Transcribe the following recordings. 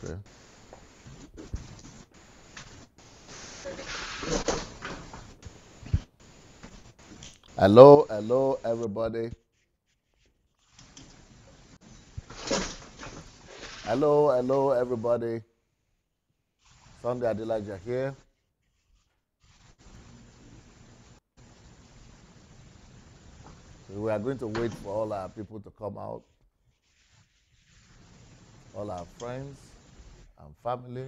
Okay. Hello, everybody. Hello, everybody. Sunday Adelaja here. We are going to wait for all our people to come out, all our friends and family.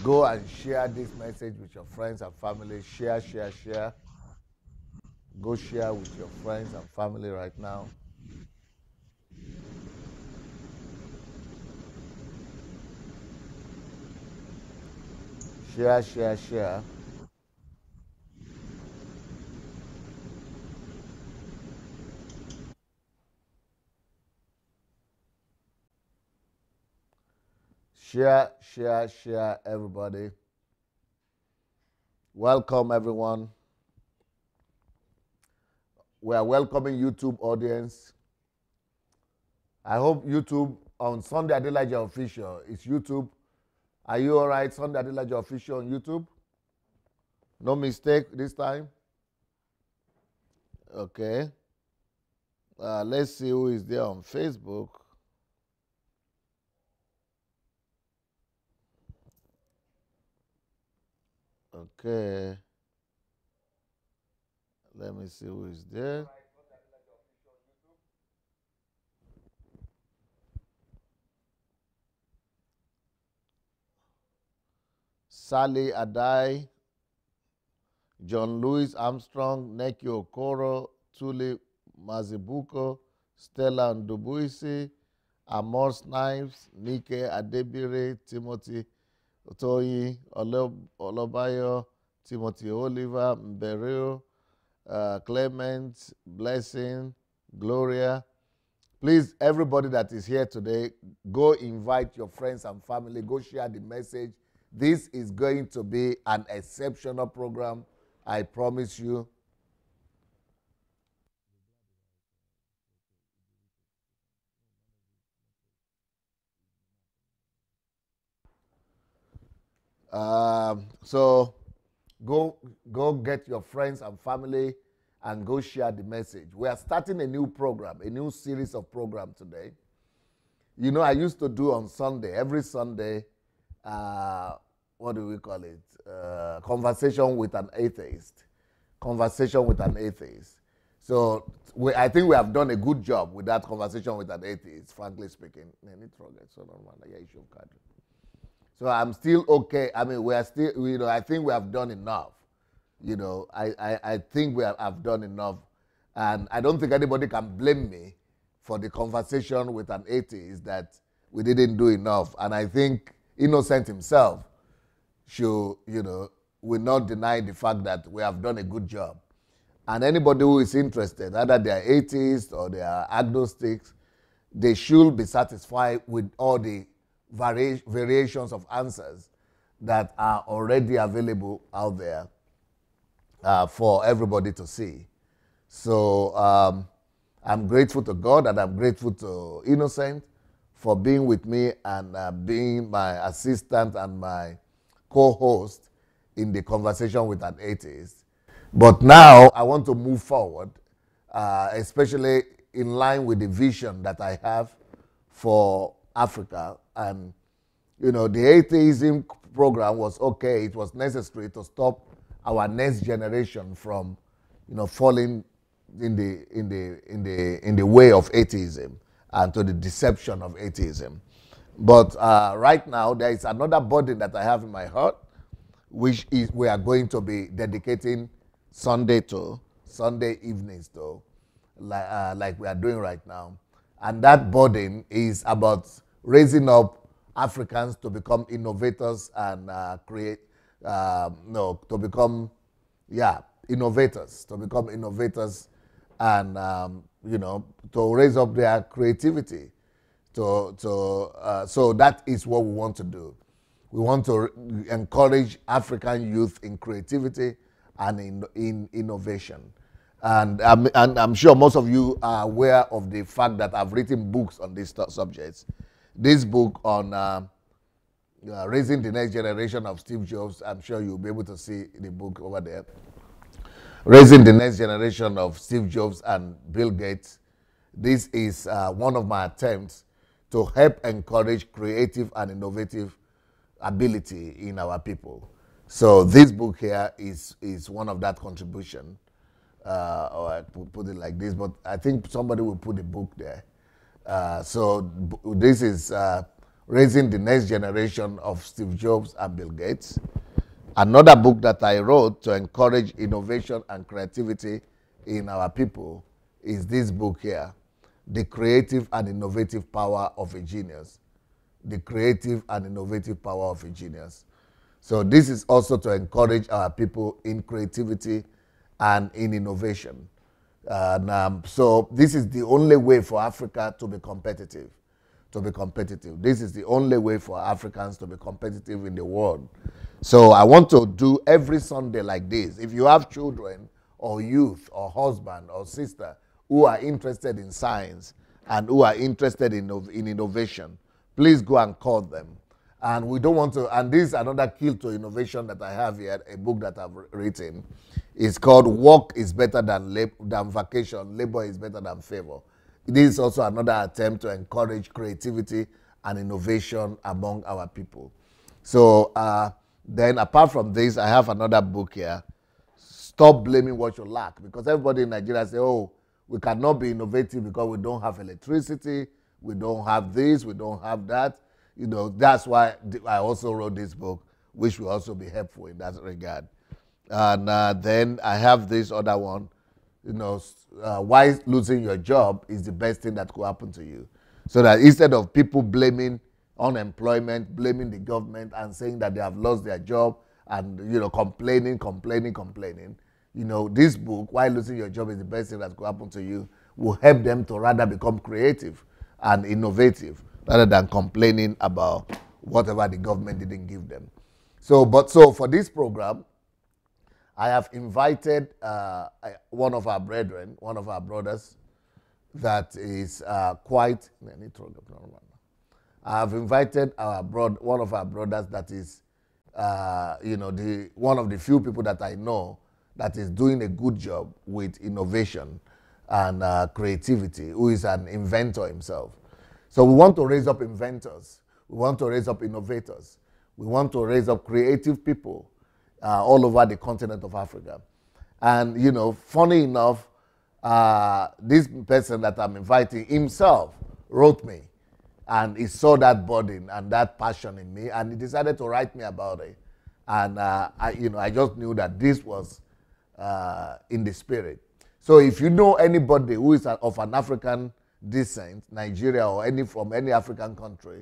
Go and share this message with your friends and family. Share. Go share with your friends and family right now. Share. Share, everybody. Welcome, everyone. We are welcoming YouTube audience. I hope YouTube on Sunday Adelaja Official. It's YouTube. Are you all right, Sunday Adelaja Official on YouTube? No mistake this time? Okay. Let's see who is there on Facebook. Okay. Let me see who is there. Sola Adele, John Louis Armstrong, Neki Okoro, Tuli Mazibuko, Stella Ndubuisi, Amor Snipes, Nike Adebire, Timothy Otoyi, Olobayo, Timothy Oliver, Mbereo, Clement, Blessing, Gloria. Please, everybody that is here today, go invite your friends and family. Go share the message. This is going to be an exceptional program. I promise you. So go get your friends and family and go share the message. We are starting a new program, a new series of program today. You know, I used to do on Sunday, every Sunday, what do we call it? Conversation with an atheist. Conversation with an atheist. So I think we have done a good job with that conversation with an atheist, frankly speaking. So I'm still okay. I mean, we are still, you know, I think we have done enough. You know, I think we have done enough. And I don't think anybody can blame me for the conversation with an atheist that we didn't do enough. And I think Innocent himself should, you know, will not deny the fact that we have done a good job. And anybody who is interested, either they are atheists or they are agnostics, they should be satisfied with all the variations of answers that are already available out there for everybody to see. So I'm grateful to God and I'm grateful to Innocent for being with me and being my assistant and my co-host in the conversation with an atheist. But now I want to move forward, especially in line with the vision that I have for Africa. And, you know, the atheism program was okay. It was necessary to stop our next generation from, you know, falling in the way of atheism and to the deception of atheism. But right now, there is another burden that I have in my heart, which is we are going to be dedicating Sunday evenings to, like we are doing right now. And that burden is about raising up Africans to become innovators and innovators and, you know, to raise up their creativity. So that is what we want to do. We want to encourage African youth in creativity and in innovation. And I'm sure most of you are aware of the fact that I've written books on these subjects. This book on raising the next generation of Steve Jobs, I'm sure you'll be able to see the book over there. Raising the next generation of Steve Jobs and Bill Gates. This is one of my attempts to help encourage creative and innovative ability in our people. So this book here is one of that contribution. Or I put it like this, but I think somebody will put the book there. So this is Raising the Next Generation of Steve Jobs and Bill Gates. Another book that I wrote to encourage innovation and creativity in our people is this book here, The Creative and Innovative Power of a Genius. The Creative and Innovative Power of a Genius. So this is also to encourage our people in creativity and in innovation. So this is the only way for Africa to be competitive. This is the only way for Africans to be competitive in the world. So I want to do every Sunday like this. If you have children or youth or husband or sister who are interested in science and who are interested in innovation, please go and call them. And we don't want to, and this is another key to innovation that I have here, a book that I've written. It's called Work is Better than Vacation, Labor is Better than Favor. This is also another attempt to encourage creativity and innovation among our people. So then apart from this, I have another book here, Stop Blaming What You Lack, because everybody in Nigeria say, oh, we cannot be innovative because we don't have electricity, we don't have this, we don't have that. You know, that's why I also wrote this book, which will also be helpful in that regard. And then I have this other one, you know, why losing your job is the best thing that could happen to you. So that instead of people blaming unemployment, blaming the government and saying that they have lost their job and, you know, complaining, you know, this book, why losing your job is the best thing that could happen to you, will help them to rather become creative and innovative rather than complaining about whatever the government didn't give them. So for this program, I have invited one of our brethren, one of our brothers that is quite. I have invited one of our brothers that is, you know, one of the few people that I know that is doing a good job with innovation and creativity, who is an inventor himself. So we want to raise up inventors. We want to raise up innovators. We want to raise up creative people all over the continent of Africa. And, you know, funny enough, this person that I'm inviting himself wrote me, and he saw that burden and that passion in me, and he decided to write me about it. And I just knew that this was in the spirit. So if you know anybody who is of an African descent, Nigeria or from any African country,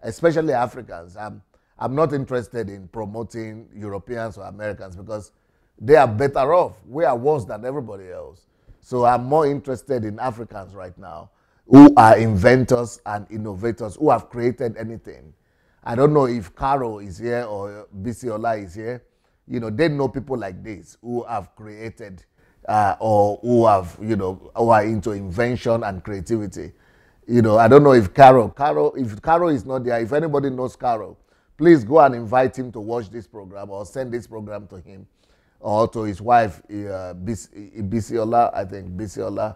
especially Africans, I'm not interested in promoting Europeans or Americans because they are better off. We are worse than everybody else. So I'm more interested in Africans right now who are inventors and innovators who have created anything. I don't know if Caro is here or Dsa is here. You know, they know people like this who have created or who have, you know, who are into invention and creativity. You know, I don't know if if Caro is not there, if anybody knows Caro, please go and invite him to watch this program or send this program to him or to his wife, Bisiola, I think, Bisiola.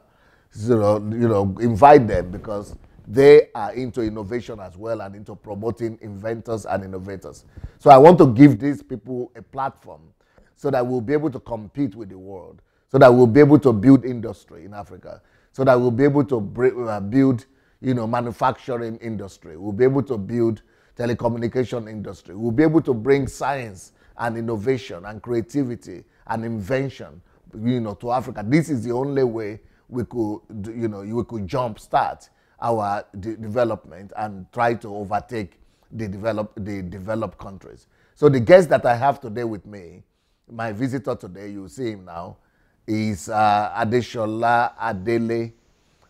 So, you know, invite them because they are into innovation as well and into promoting inventors and innovators. So I want to give these people a platform so that we'll be able to compete with the world, so that we'll be able to build industry in Africa, so that we'll be able to build, you know, manufacturing industry. We'll be able to build telecommunication industry. We'll be able to bring science and innovation and creativity and invention, you know, to Africa. This is the only way we could, you know, we could jumpstart our development and try to overtake the developed countries. So the guest that I have today with me, my visitor today, you see him now, is Sola Adele.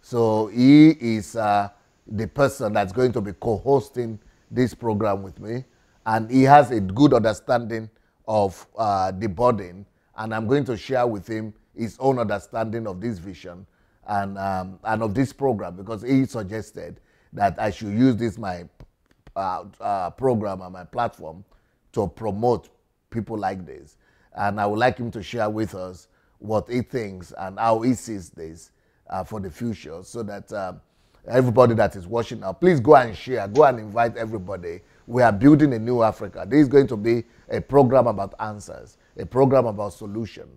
So he is the person that's going to be co-hosting this program with me, and he has a good understanding of the burden, and I'm going to share with him his own understanding of this vision and of this program, because he suggested that I should use this my program and my platform to promote people like this. And I would like him to share with us what he thinks and how he sees this for the future, so that everybody that is watching now, please go and share, go and invite everybody. We are building a new Africa. This is going to be a program about answers, a program about solution,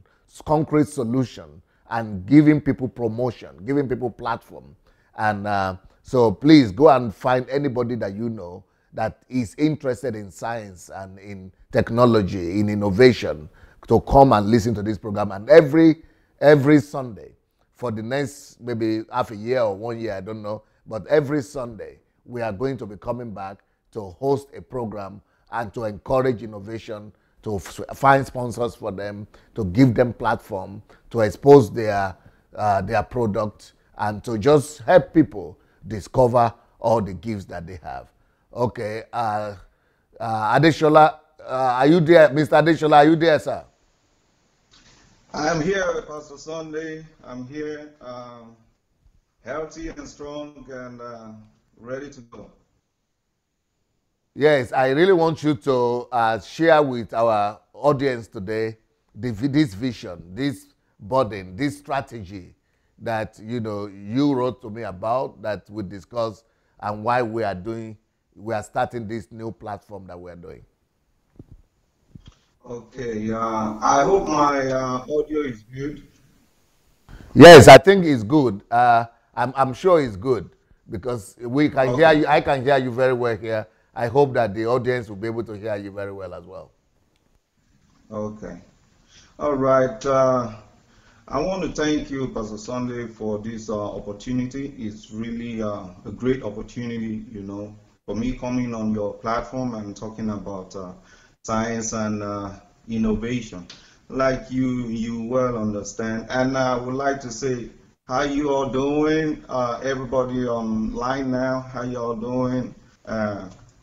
concrete solution, and giving people promotion, giving people platform. And so please go and find anybody that you know that is interested in science and in technology, in innovation, to come and listen to this program. And every Sunday, for the next maybe half a year or 1 year, I don't know, but every Sunday we are going to be coming back to host a program and to encourage innovation, to find sponsors for them, to give them platform, to expose their product, and to just help people discover all the gifts that they have. Okay, Adeshola, are you there? Mr. Adeshola, are you there, sir? I'm here, Pastor Sunday. I'm here, healthy and strong and ready to go. Yes, I really want you to share with our audience today this vision, this burden, this strategy that you wrote to me about, that we discussed, and why we are starting this new platform that we are doing. Okay, I hope my audio is good. Yes, I think it's good. I'm sure it's good, because we can hear Okay, you. I can hear you very well here. I hope that the audience will be able to hear you very well as well. okay. All right. I want to thank you, Pastor Sunday, for this opportunity. It's really a great opportunity, for me coming on your platform and talking about science and innovation. Like you well understand. And I would like to say, how you all doing? Everybody online now, how you all doing?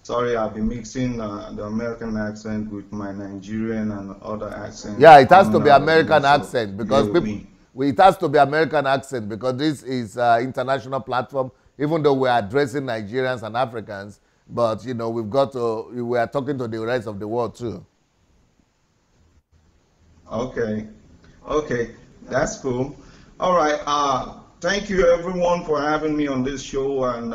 Sorry, I've been mixing the American accent with my Nigerian and other accents Yeah, it has to coming be out of me, American so accent, bear because with people. me. It has to be American accent, because this is international platform. Even though we are addressing Nigerians and Africans, but we've got to. We are talking to the rest of the world too. Okay, okay, that's cool. All right, thank you everyone for having me on this show. And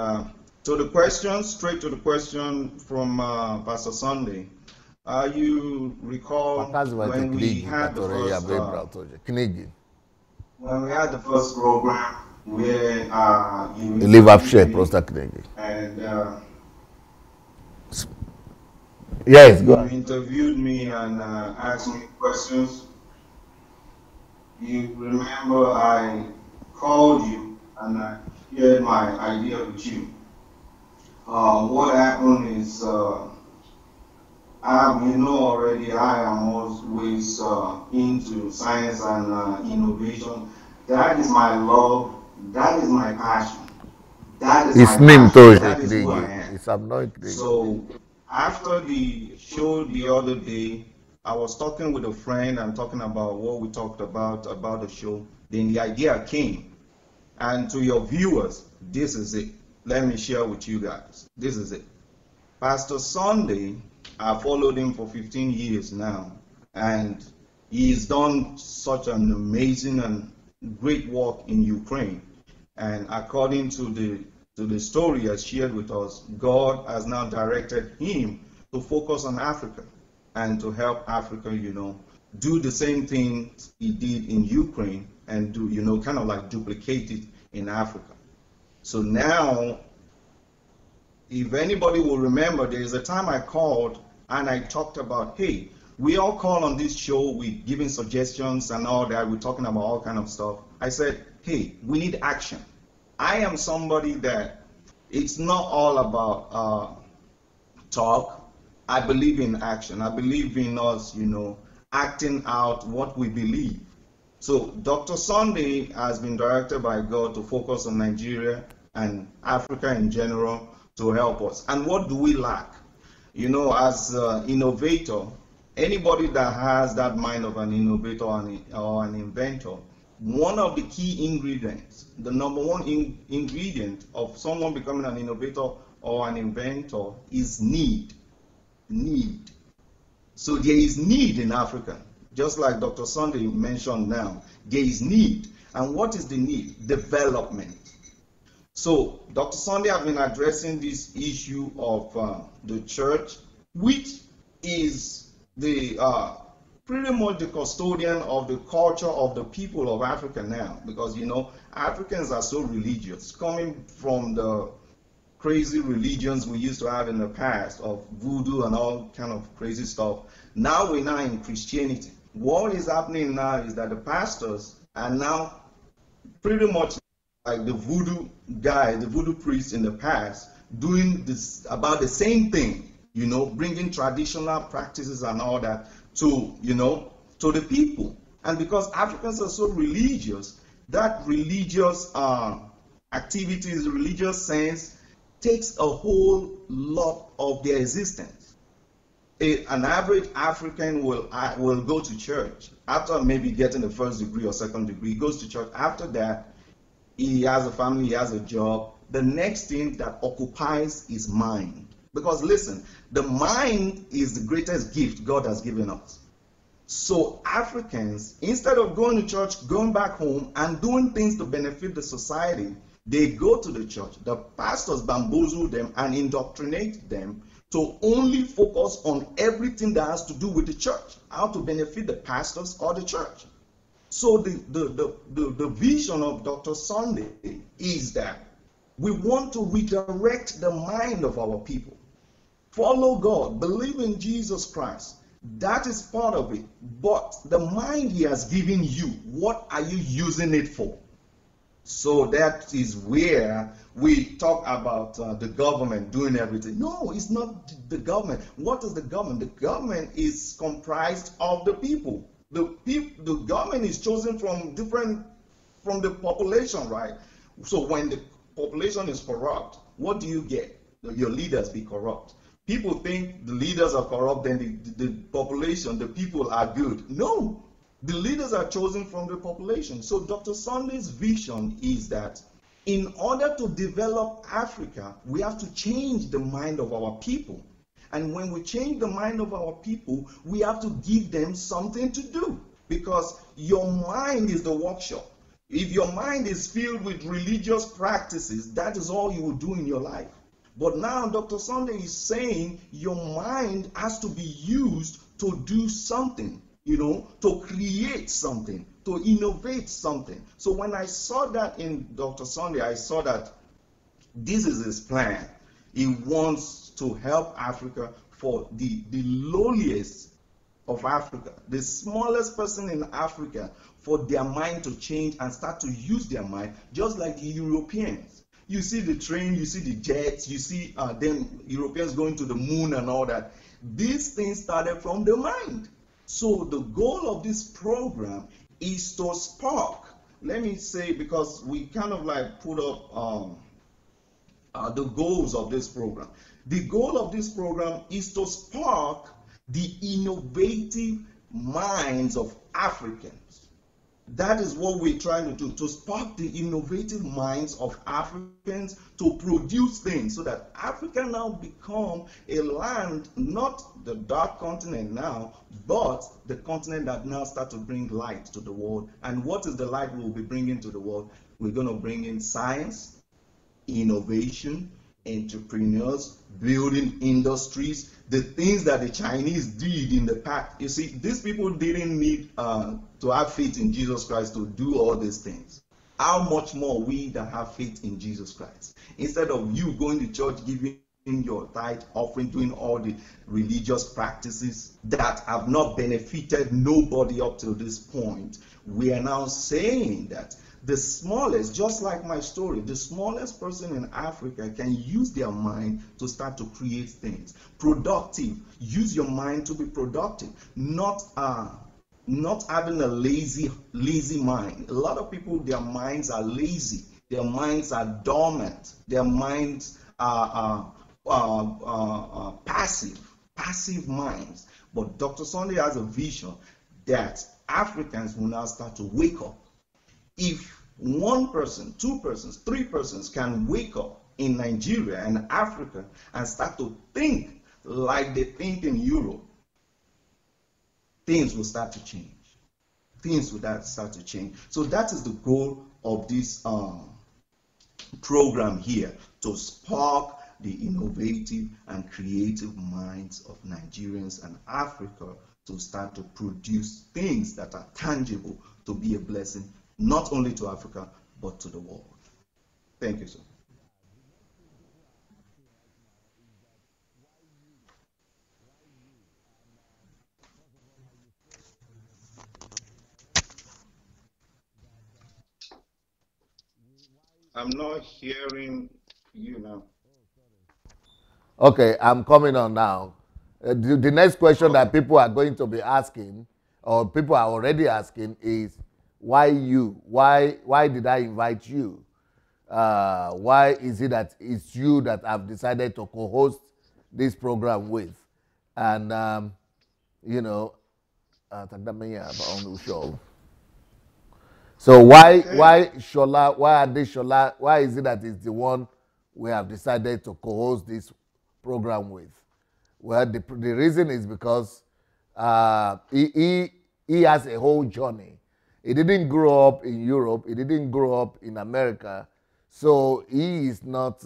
to the question, straight to the question from Pastor Sunday. You recall Wakazi wa Knigi Knigi. when we had the first program where you Liver interviewed share me prostate Knigi. and Yes, go you on. interviewed me and asked me questions. You remember I called you and I shared my idea with you. What happened is, you know already, I am always into science and innovation. That is my love. That is my passion. That is His my name passion. Toje That is who I Knigi. am. It's Abnoy Knigi. So after the show the other day, I was talking with a friend and talking about what we talked about the show. Then the idea came. And to your viewers, this is it. Let me share with you guys. This is it. Pastor Sunday, I followed him for 15 years now, and he's done such an amazing and great work in Ukraine. And according to the story he has shared with us, God has now directed him to focus on Africa and to help Africa, do the same things he did in Ukraine and do, kind of like duplicate it in Africa. So now, if anybody will remember, there is a time I called and I talked about, hey, we all call on this show, we giving suggestions and all that, we're talking about all kind of stuff. I said, hey, we need action. I am somebody that it's not all about talk. I believe in action. I believe in us, acting out what we believe. So Dr. Sunday has been directed by God to focus on Nigeria and Africa in general to help us. And what do we lack? As an innovator, anybody that has that mind of an innovator or an inventor, one of the key ingredients, the number one ingredient of someone becoming an innovator or an inventor is need. Need. So there is need in Africa, just like Dr. Sunday mentioned now. There is need. And what is the need? Development. So Dr. Sunday has been addressing this issue of the church, which is the pretty much the custodian of the culture of the people of Africa now, because you know Africans are so religious, coming from the crazy religions we used to have in the past of voodoo and all kind of crazy stuff. Now we're now in Christianity. What is happening now is that the pastors are now pretty much like the voodoo guy, the voodoo priest in the past, doing this about the same thing, you know, bringing traditional practices and all that to, you know, to the people. And because Africans are so religious, that religious activities, religious sense takes a whole lot of their existence. An average African will go to church after maybe getting the first degree or second degree. He goes to church. After that, he has a family, he has a job. The next thing that occupies his mind. Because listen, the mind is the greatest gift God has given us. So Africans, instead of going to church, going back home and doing things to benefit the society, they go to the church. The pastors bamboozle them and indoctrinate them to only focus on everything that has to do with the church, how to benefit the pastors or the church. So the vision of Dr. Sunday is that we want to redirect the mind of our people. Follow God, believe in Jesus Christ. That is part of it. But the mind He has given you, what are you using it for? So that is where we talk about the government doing everything. No, it's not the government. What is the government? The government is comprised of the people. The government is chosen from the population, right? So when the population is corrupt, what do you get? Your leaders be corrupt. People think the leaders are corrupt, then the population, the people are good. No, the leaders are chosen from the population. So Dr. Sunday's vision is that in order to develop Africa, we have to change the mind of our people. And when we change the mind of our people, we have to give them something to do. Because your mind is the workshop. If your mind is filled with religious practices, that is all you will do in your life. But now Dr. Sunday is saying your mind has to be used to do something, you know, to create something, to innovate something. So when I saw that in Dr. Sunday, I saw that this is his plan. He wants to help Africa for the lowliest of Africa, the smallest person in Africa, for their mind to change and start to use their mind, just like the Europeans. You see the train, you see the jets, you see them Europeans going to the moon and all that. These things started from the mind. So the goal of this program is to spark. Let me say, because we kind of like put up the goals of this program. The goal of this program is to spark the innovative minds of Africans. That is what we're trying to do, to spark the innovative minds of Africans to produce things so that Africa now become a land, not the dark continent now, but the continent that now starts to bring light to the world. And what is the light we'll be bringing to the world? We're going to bring in science, innovation, entrepreneurs, building industries, the things that the Chinese did in the past. You see, these people didn't need to have faith in Jesus Christ to do all these things. How much more we that have faith in Jesus Christ? Instead of you going to church, giving your tithe offering, doing all the religious practices that have not benefited nobody up to this point, we are now saying that the smallest, just like my story, the smallest person in Africa can use their mind to start to create things. Productive. Use your mind to be productive. Not having a lazy mind. A lot of people, their minds are lazy. Their minds are dormant. Their minds are passive minds. But Dr. Sunday has a vision that Africans will now start to wake up. if one person, two persons, three persons can wake up in Nigeria and Africa and start to think like they think in Europe, things will start to change. Things will start to change. So that is the goal of this program here, to spark the innovative and creative minds of Nigerians and Africa to start to produce things that are tangible, to be a blessing not only to Africa but to the world. Thank you, sir. I'm not hearing you now. Okay, I'm coming on now. The next question that Okay. people are going to be asking, or people are already asking, is why you? Why did I invite you? Why is it that it's you that I've decided to co-host this program with? And you know, on the show. So Okay. why Shola? Why are they Shola? Why is it that it's the one we have decided to co-host this program with? Well, the reason is because he has a whole journey. He didn't grow up in Europe. He didn't grow up in America. So he is not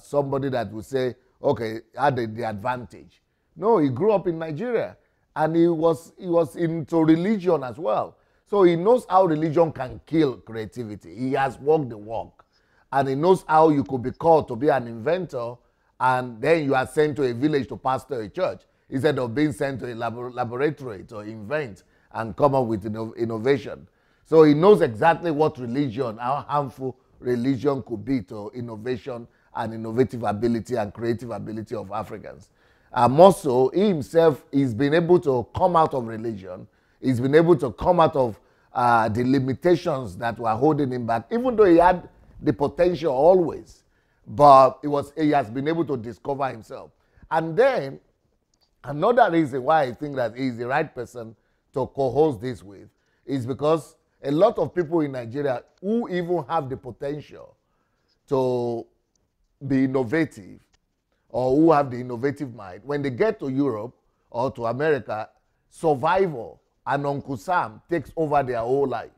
somebody that would say, okay, had the advantage. No, he grew up in Nigeria, and he was into religion as well. So he knows how religion can kill creativity. He has walked the walk, and he knows how you could be called to be an inventor, and then you are sent to a village to pastor a church instead of being sent to a laboratory to invent and come up with innovation. So he knows exactly what religion, how harmful religion could be to innovation and innovative ability and creative ability of Africans. More so, he himself is been able to come out of religion. He's been able to come out of the limitations that were holding him back, even though he had the potential always. But he has been able to discover himself. And then another reason why I think that he's the right person to co-host this with is because a lot of people in Nigeria who even have the potential to be innovative or who have the innovative mind, when they get to Europe or to America, survival and Uncle Sam takes over their whole life.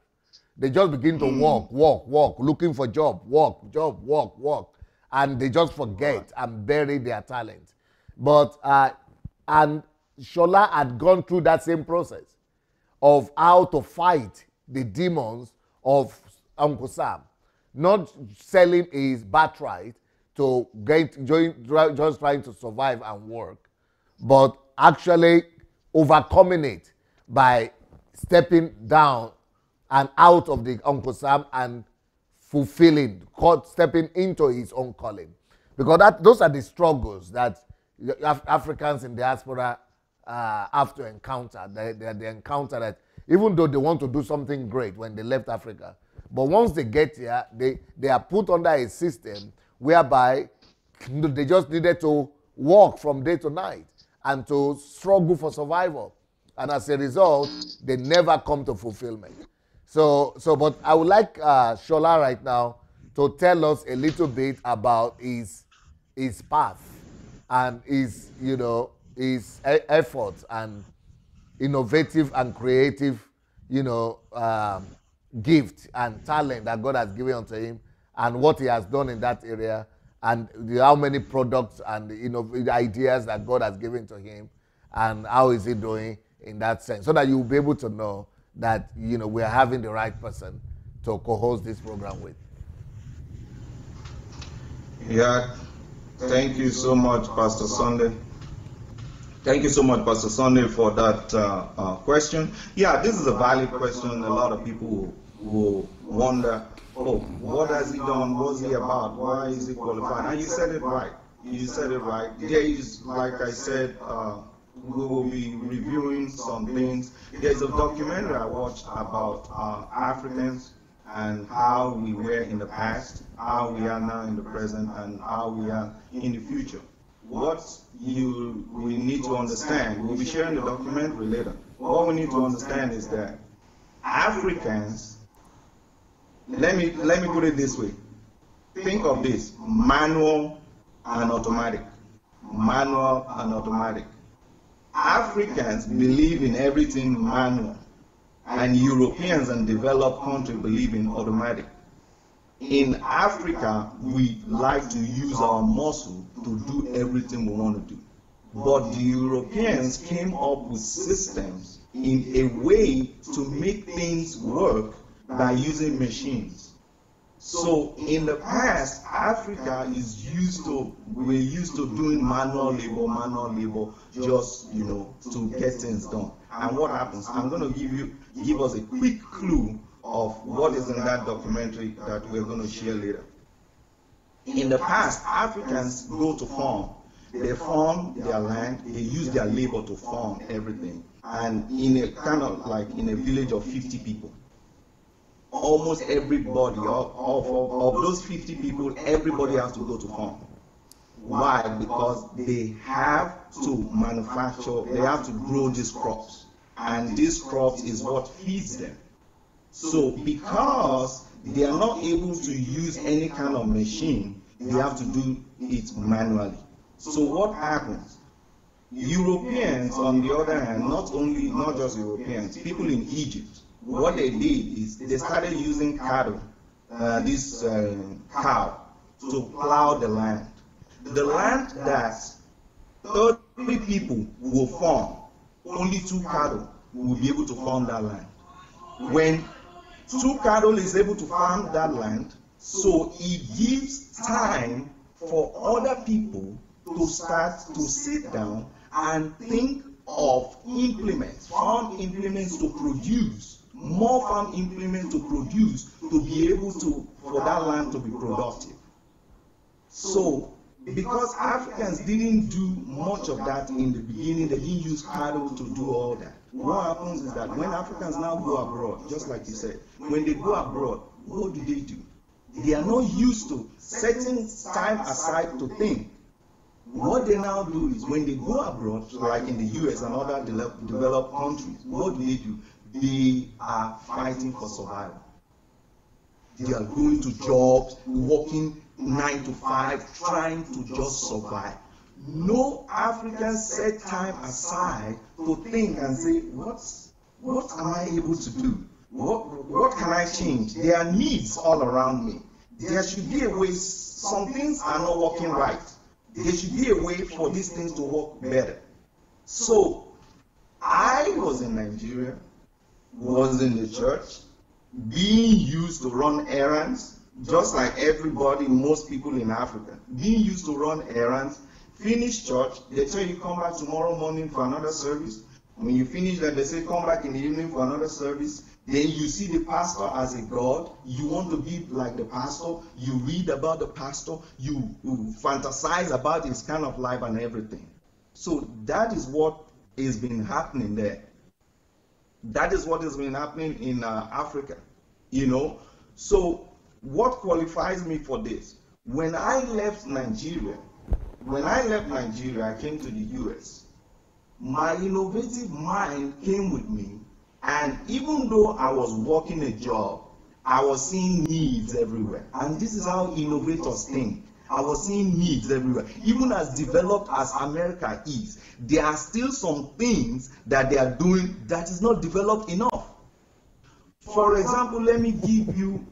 They just begin to walk, looking for job, walk, and they just Right. forget and bury their talent. But and Shola had gone through that same process of how to fight the demons of Uncle Sam, not selling his birthright to just trying to survive and work, but actually overcoming it by stepping down and out of the Uncle Sam and stepping into his own calling. Because those are the struggles that Africans in diaspora have to encounter. They encounter that even though they want to do something great when they left Africa, but once they get here, they are put under a system whereby they just needed to work from day to night and to struggle for survival. And as a result, they never come to fulfillment. But I would like Shola right now to tell us a little bit about his path and his efforts and innovative and creative, gift and talent that God has given unto him, and what he has done in that area, and how many products and the ideas that God has given to him, and how is he doing in that sense, so that you'll be able to know that we are having the right person to co-host this program with. Yeah. Thank you so much, Pastor Sunday. Thank you so much, Pastor Sunday, for that question. Yeah, this is a valid question. A lot of people will wonder, oh, what has he done? What's he about? Why is he qualified? And you said it right. You said it right. There is, like I said, we will be reviewing some things. There's a documentary I watched about Africans and how we were in the past, how we are now in the present, and how we are in the future. What we need to understand, we'll be sharing the documentary later. What we need to understand is that Africans Let me put it this way. Think of this: manual and automatic. Manual and automatic. Africans believe in everything manual, and Europeans and developed countries believe in automatic. In Africa, we like to use our muscle to do everything we want to do. But the Europeans came up with systems in a way to make things work by using machines. So in the past, Africa we're used to doing manual labor, just, to get things done. And what happens? I'm going to give us a quick clue of what is in that documentary that we're going to share later. In the past, Africans go to farm. They farm their land, they use their labor to farm everything. And in a kind of like in a village of 50 people, almost everybody, of those 50 people, everybody has to go to farm. Why? Because they have to manufacture, they have to grow these crops. And these crops is what feeds them. So because they are not able to use any kind of machine, they have to do it manually. So what happens? Europeans, on the other hand, not just Europeans, people in Egypt, what they did is they started using cattle, cow, to plow the land. The land that 30 people will farm, only 2 cattle will be able to farm that land. When 2 cattle is able to farm that land, so it gives time for other people to start to sit down and think of implements, farm implements to produce, more farm implements to produce, to be able to, for that land to be productive. So, because Africans didn't do much of that in the beginning, they didn't use cattle to do all that. What happens is that when Africans now go abroad, just like you said, when they go abroad, what do? They are not used to setting time aside to think. What they now do is when they go abroad, like in the US and other developed countries, what do? They are fighting for survival. They are going to jobs, working 9 to 5, trying to just survive. No African set time aside to think and say, what am I able to do? What can I change? There are needs all around me. There should be a way. Some things are not working right. There should be a way for these things to work better. So, I was in Nigeria, was in the church, being used to run errands, just like everybody, most people in Africa, being used to run errands, finish church, they tell you come back tomorrow morning for another service. When you finish that, they say come back in the evening for another service. Then you see the pastor as a god. You want to be like the pastor. You read about the pastor. You fantasize about his kind of life and everything. So that is what has been happening there. That is what has been happening in Africa. So what qualifies me for this? When I left Nigeria, I came to the US. My innovative mind came with me. And even though I was working a job, I was seeing needs everywhere. And this is how innovators think. I was seeing needs everywhere. Even as developed as America is, there are still some things that they are doing that is not developed enough. For example, let me give you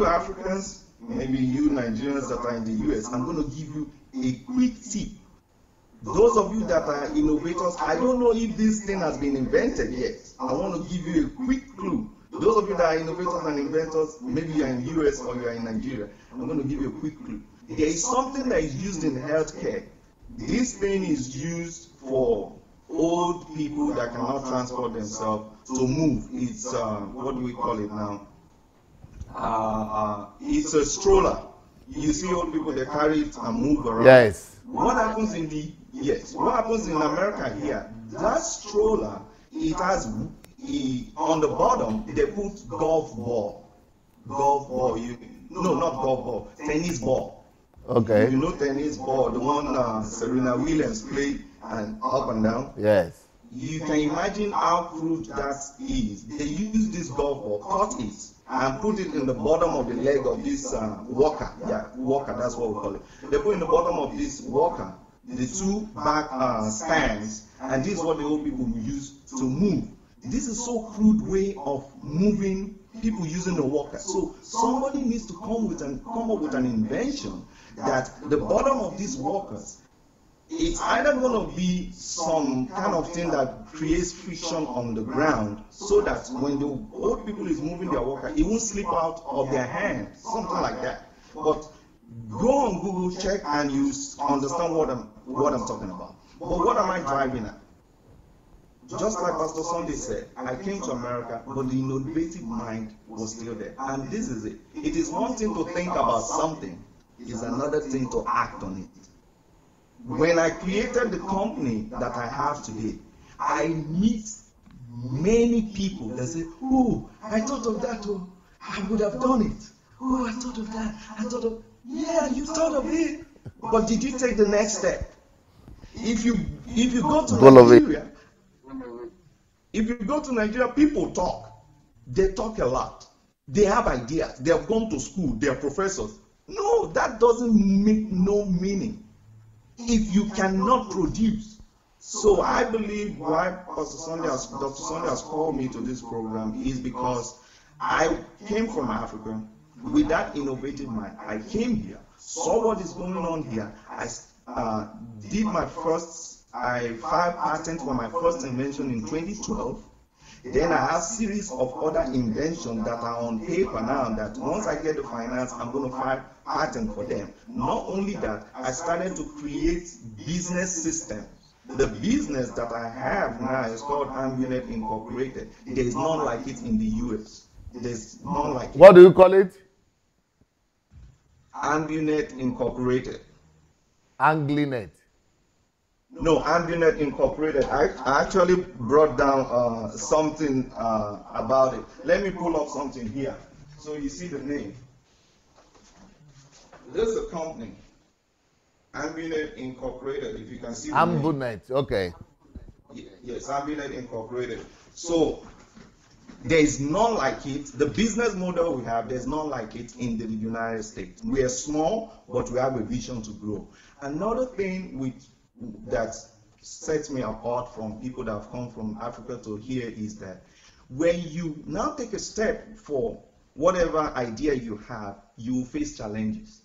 Africans, maybe you Nigerians that are in the US, I'm going to give you a quick tip. Those of you that are innovators, I don't know if this thing has been invented yet. I want to give you a quick clue. Those of you that are innovators and inventors, maybe you're in the US or you're in Nigeria, I'm going to give you a quick clue. There is something that is used in healthcare. This thing is used for old people that cannot transport themselves to move. It's, what do we call it now? It's a stroller. You see old people, they carry it and move around. Yes. What happens what happens in America here, that stroller, it has, on the bottom, they put golf ball. Not golf ball, tennis ball. Okay. You know tennis ball, the one Serena Williams played and up and down? Yes. You can imagine how crude that is. They use this golf ball, cut it, and put it in the bottom of the leg of this walker. Yeah, walker, that's what we call it. They put in the bottom of this walker the two back stands, and this is what the old people use to move. This is so crude way of moving people using the walker. So somebody needs to come up with an invention that the bottom of these walkers, it's either going to be some kind of thing that creates friction on the ground so that when the old people is moving their walker, it won't slip out of their hand, something like that. But go on Google, check, and you understand what I'm talking about. But what am I driving at? Just like Pastor Sunday said, I came to America, but the innovative mind was still there. And this is it. It is one thing to think about something, it's another thing to act on it. When I created the company that I have today, I meet many people that say, oh, I thought of that, oh, I would have done it. Oh, I thought of that, I thought of, yeah, you thought of it. But did you take the next step? If you go to Nigeria, people talk. They talk a lot. They have ideas. They have gone to school. They are professors. No, that doesn't make no meaning if you cannot produce. So I believe why Dr. Sunday has called me to this program is because I came from Africa with that innovative mind. I came here, saw what is going on here. I did my first, I filed patent for my first invention in 2012. Then I have series of other inventions that are on paper now that once I get the finance, I'm going to file patent for them. Not only that, I started to create business systems. The business that I have now is called Ambunet Incorporated. There is none like it in the US. There's none like it. What do you call it? Ambunet Incorporated. Anglinet. No, Ambunet Incorporated. I actually brought down something about it. Let me pull up something here so you see the name. This is a company, Ambunet Incorporated. If you can see the Ambunet, okay. Yes, Ambunet Incorporated. So there is none like it. The business model we have, there's none like it in the United States. We are small, but we have a vision to grow. Another thing that sets me apart from people that have come from Africa to here is that when you now take a step for whatever idea you have, you will face challenges.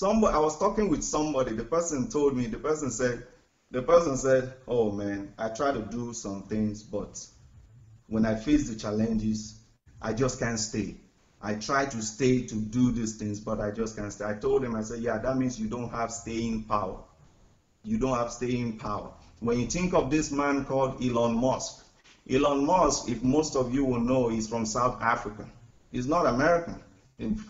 I was talking with somebody, the person said, oh man, I try to do some things, but when I face the challenges, I just can't stay. I try to stay to do these things, but I just can't stay. I told him, I said, yeah, that means you don't have staying power. You don't have staying power. When you think of this man called Elon Musk, if most of you will know, he's from South Africa. He's not American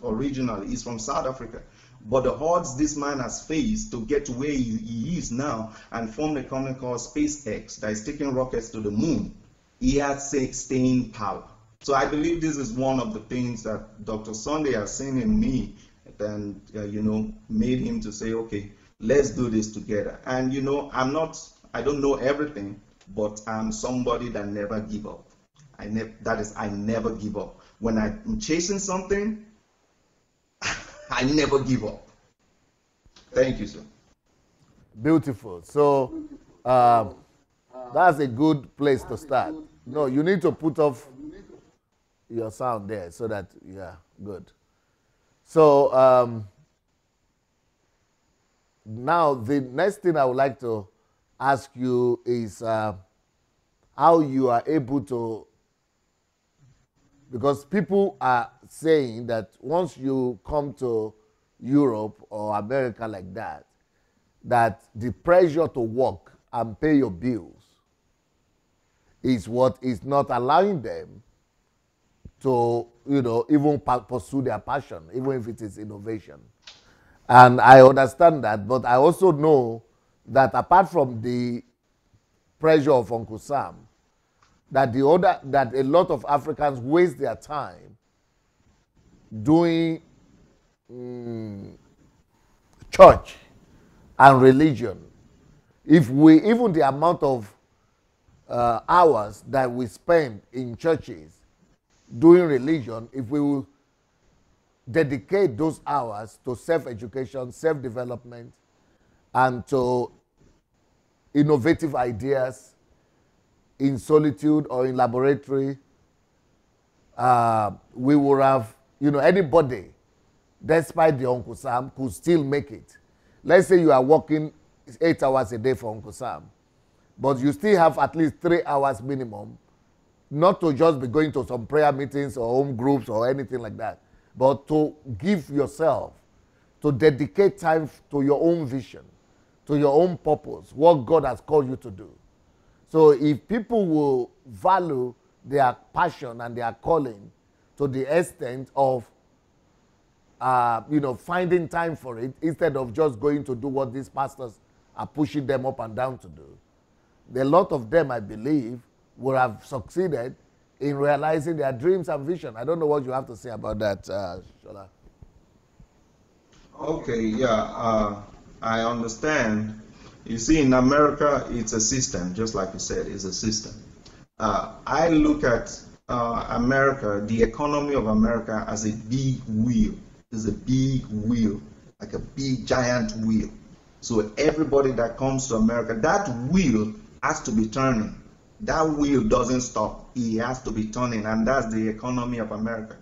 originally, he's from South Africa. But the odds this man has faced to get to where he is now and form a company called SpaceX that is taking rockets to the moon, he has staying power. So I believe this is one of the things that Dr. Sunday has seen in me and made him to say, okay, let's do this together. And I don't know everything, but I'm somebody that never give up. I never give up. When I'm chasing something, I never give up. Thank you, sir. Beautiful. So that's a good place to start. No, you need to put off your sound there so that, yeah, good. So now the next thing I would like to ask you is how you are able to, because people are saying that once you come to Europe or America like that, that the pressure to work and pay your bills is what is not allowing them to, even pursue their passion, even if it is innovation. And I understand that, but I also know that apart from the pressure of Uncle Sam, that a lot of Africans waste their time doing church and religion. Even the amount of hours that we spend in churches doing religion if we will dedicate those hours to self-education, self-development, and to innovative ideas in solitude or in laboratory. We would have, anybody, despite the Uncle Sam, could still make it. Let's say you are working 8 hours a day for Uncle Sam, but you still have at least 3 hours minimum, not to just be going to some prayer meetings or home groups or anything like that, but to give yourself, to dedicate time to your own vision, to your own purpose, what God has called you to do. So if people will value their passion and their calling to the extent of finding time for it instead of just going to do what these pastors are pushing them up and down to do, a lot of them, I believe, would have succeeded in realizing their dreams and vision. I don't know what you have to say about that, Sola. Okay, yeah, I understand. You see, in America, it's a system, just like you said, it's a system. I look at America, the economy of America, as a big wheel. It's a big wheel, like a big giant wheel. So everybody that comes to America, that wheel has to be turning. That wheel doesn't stop. It has to be turning, and that's the economy of America.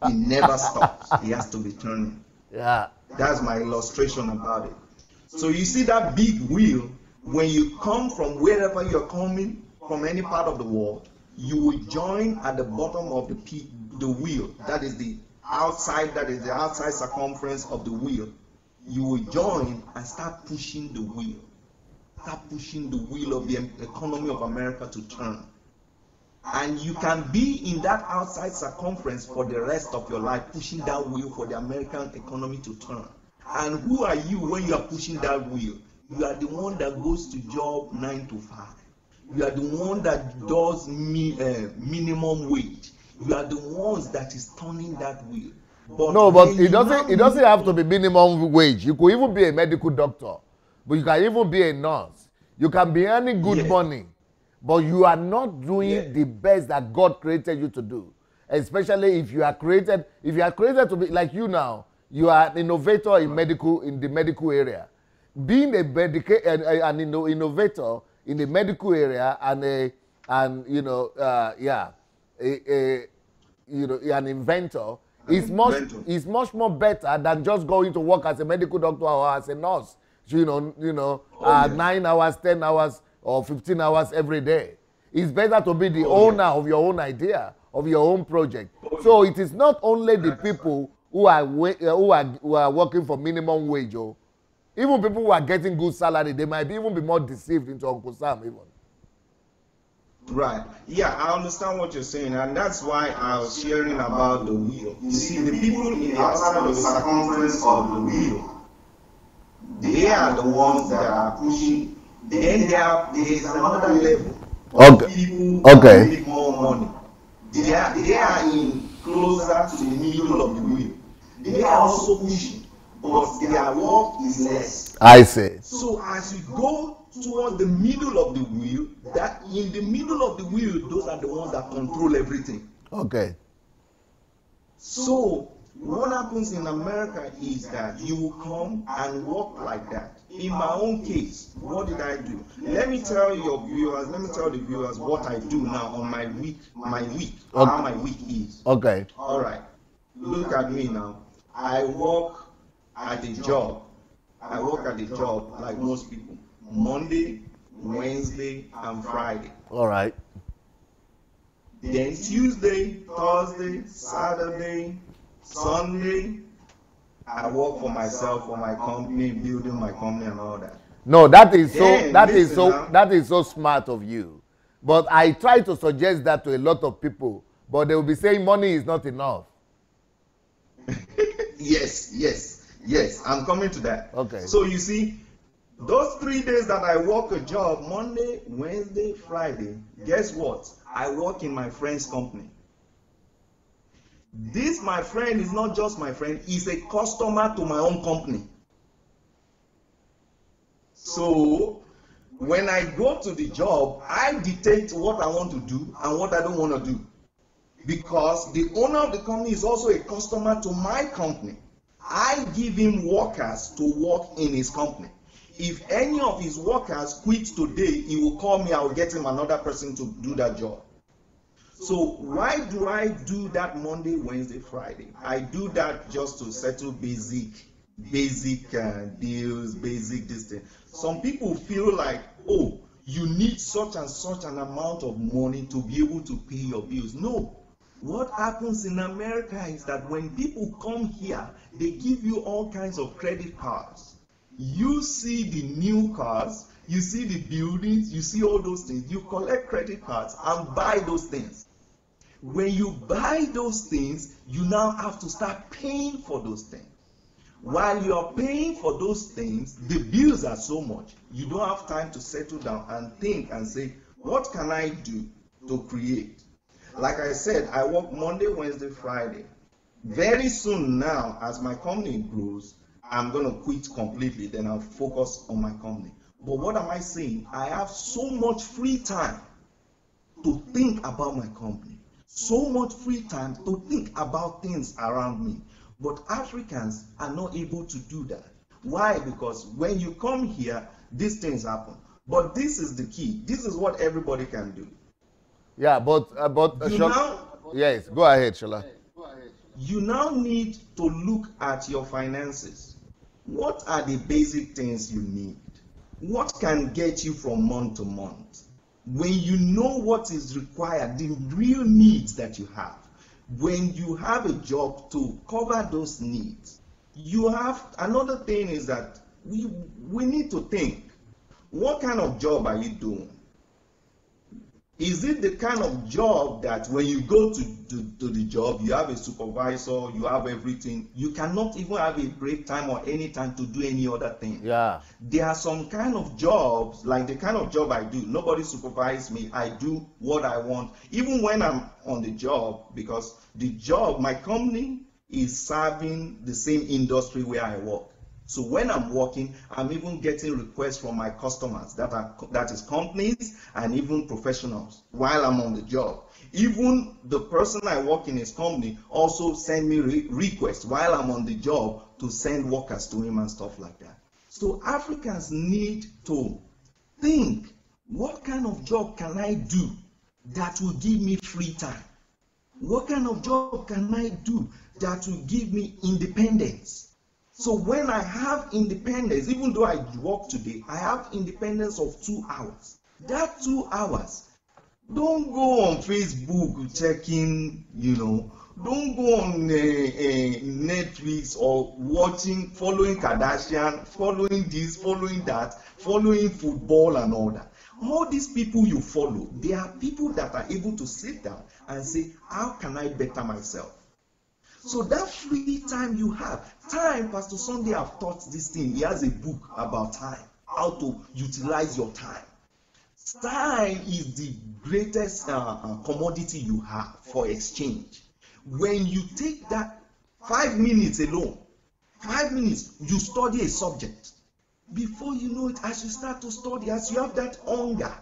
It never stops. It has to be turning. Yeah. That's my illustration about it. So you see that big wheel, when you come from wherever you're coming, from any part of the world, you will join at the bottom of the wheel. That is the outside circumference of the wheel. You will join and start pushing the wheel. Start pushing the wheel of the economy of America to turn. And you can be in that outside circumference for the rest of your life, pushing that wheel for the American economy to turn. And who are you when you are pushing that wheel? You are the one that goes to job 9 to 5. You are the one that does minimum wage. You are the ones that is turning that wheel. But it doesn't have to be minimum wage. You could even be a medical doctor, but you can even be a nurse. You can be earning good money, but you are not doing the best that God created you to do. Especially if you are created to be like you now. You are an innovator in the medical area. Being an innovator in the medical area an inventor is much more better than just going to work as a medical doctor or as a nurse. 9 hours, 10 hours, or 15 hours every day. It's better to be the owner of your own idea, of your own project. So it is not only the people who are working for minimum wage. Even people who are getting good salary, they might even be more deceived into Uncle Sam even. Right. Yeah, I understand what you're saying, and that's why I was sharing about the wheel. You see, the people in the outside of the circumference of the wheel, they are the ones that are pushing. Then there is another level of people that make more money. They are in closer to the middle of the wheel. They are also pushing, but their work is less. I see. So as you go towards the middle of the wheel, that in the middle of the wheel, those are the ones that control everything. Okay. So what happens in America is that you will come and work like that. In my own case, what did I do? Let me tell the viewers what I do now on my week, how my week is. Okay. All right. Look at me now. I work at a job. Like most people. Monday, Wednesday, and Friday. All right. Then Tuesday, Thursday, Saturday, Sunday, I work for myself, for my company, building my company and all that. No, that is so smart of you. But I try to suggest that to a lot of people, but they will be saying money is not enough. Yes. I'm coming to that. Okay. So you see, those 3 days that I work a job, Monday, Wednesday, Friday, guess what? I work in my friend's company. This, my friend, is not just my friend, he's a customer to my own company. So when I go to the job, I dictate what I want to do and what I don't want to do. because the owner of the company is also a customer to my company. I give him workers to work in his company. If any of his workers quit today, he will call me, I will get him another person to do that job. So why do I do that Monday, Wednesday, Friday? I do that just to settle basic deals, basic this thing. Some people feel like, oh, you need such and such an amount of money to be able to pay your bills. No. What happens in America is that when people come here, they give you all kinds of credit cards. You see the new cars, you see the buildings, you see all those things. You collect credit cards and buy those things. When you buy those things, you now have to start paying for those things. While you are paying for those things, the bills are so much, you don't have time to settle down and think and say, what can I do to create? Like I said, I work Monday, Wednesday, Friday. Very soon now, as my company grows, I'm going to quit completely, then I'll focus on my company. But what am I saying? I have so much free time to think about my company. So much free time to think about things around me. But Africans are not able to do that. Why? Because when you come here, these things happen. But this is the key. This is what everybody can do. Yeah, but yes, go ahead, Shola. You now need to look at your finances. What are the basic things you need? What can get you from month to month? When you know what is required, the real needs that you have, when you have a job to cover those needs, you have another thing is that we need to think, what kind of job are you doing? Is it the kind of job that when you go to the job, you have a supervisor, you have everything, you cannot even have a break time or any time to do any other thing? Yeah. There are some kind of jobs, like the kind of job I do, nobody supervises me, I do what I want, even when I'm on the job, because the job, my company is serving the same industry where I work. So when I'm working, I'm even getting requests from my customers, that is companies and even professionals, while I'm on the job. Even the person I work in his company also send me requests while I'm on the job to send workers to him and stuff like that. So Africans need to think, what kind of job can I do that will give me free time? What kind of job can I do that will give me independence? So when I have independence, even though I work today, I have independence of 2 hours. That 2 hours, don't go on Facebook checking, don't go on Netflix or following Kardashian, following this, following that, following football and all that. All these people you follow, they are people that are able to sit down and say, how can I better myself? So that free time you have, time, Pastor Sunday have taught this thing. He has a book about time, how to utilize your time. Time is the greatest commodity you have for exchange. When you take that 5 minutes alone, 5 minutes, you study a subject. Before you know it, as you start to study, as you have that hunger,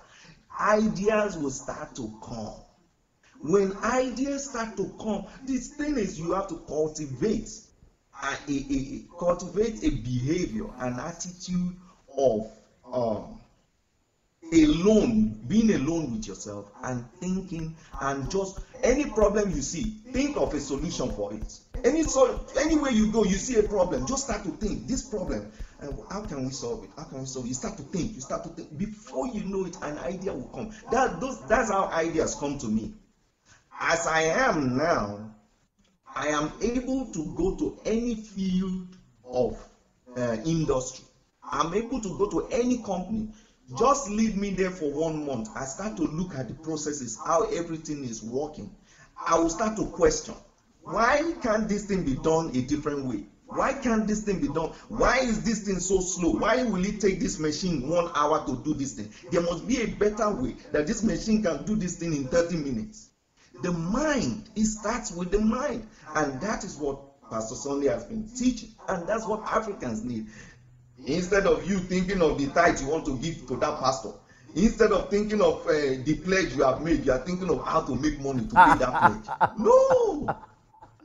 ideas will start to come. When ideas start to come, this thing is you have to cultivate a behavior, an attitude of being alone with yourself and thinking, and just any problem you see, think of a solution for it. Anywhere you go, you see a problem, just start to think, this problem, how can we solve it? How can we solve it? You start to think. Before you know it, an idea will come. That's how ideas come to me. As I am now, I am able to go to any field of industry. I'm able to go to any company. Just leave me there for 1 month. I start to look at the processes, how everything is working. I will start to question, why can't this thing be done a different way? Why can't this thing be done? Why is this thing so slow? Why will it take this machine 1 hour to do this thing? There must be a better way that this machine can do this thing in 30 minutes. The mind, it starts with the mind. And that is what Pastor Sunday has been teaching. And that's what Africans need. Instead of you thinking of the tithe you want to give to that pastor, Instead of thinking of the pledge you have made, you are thinking of how to make money to pay that pledge. No,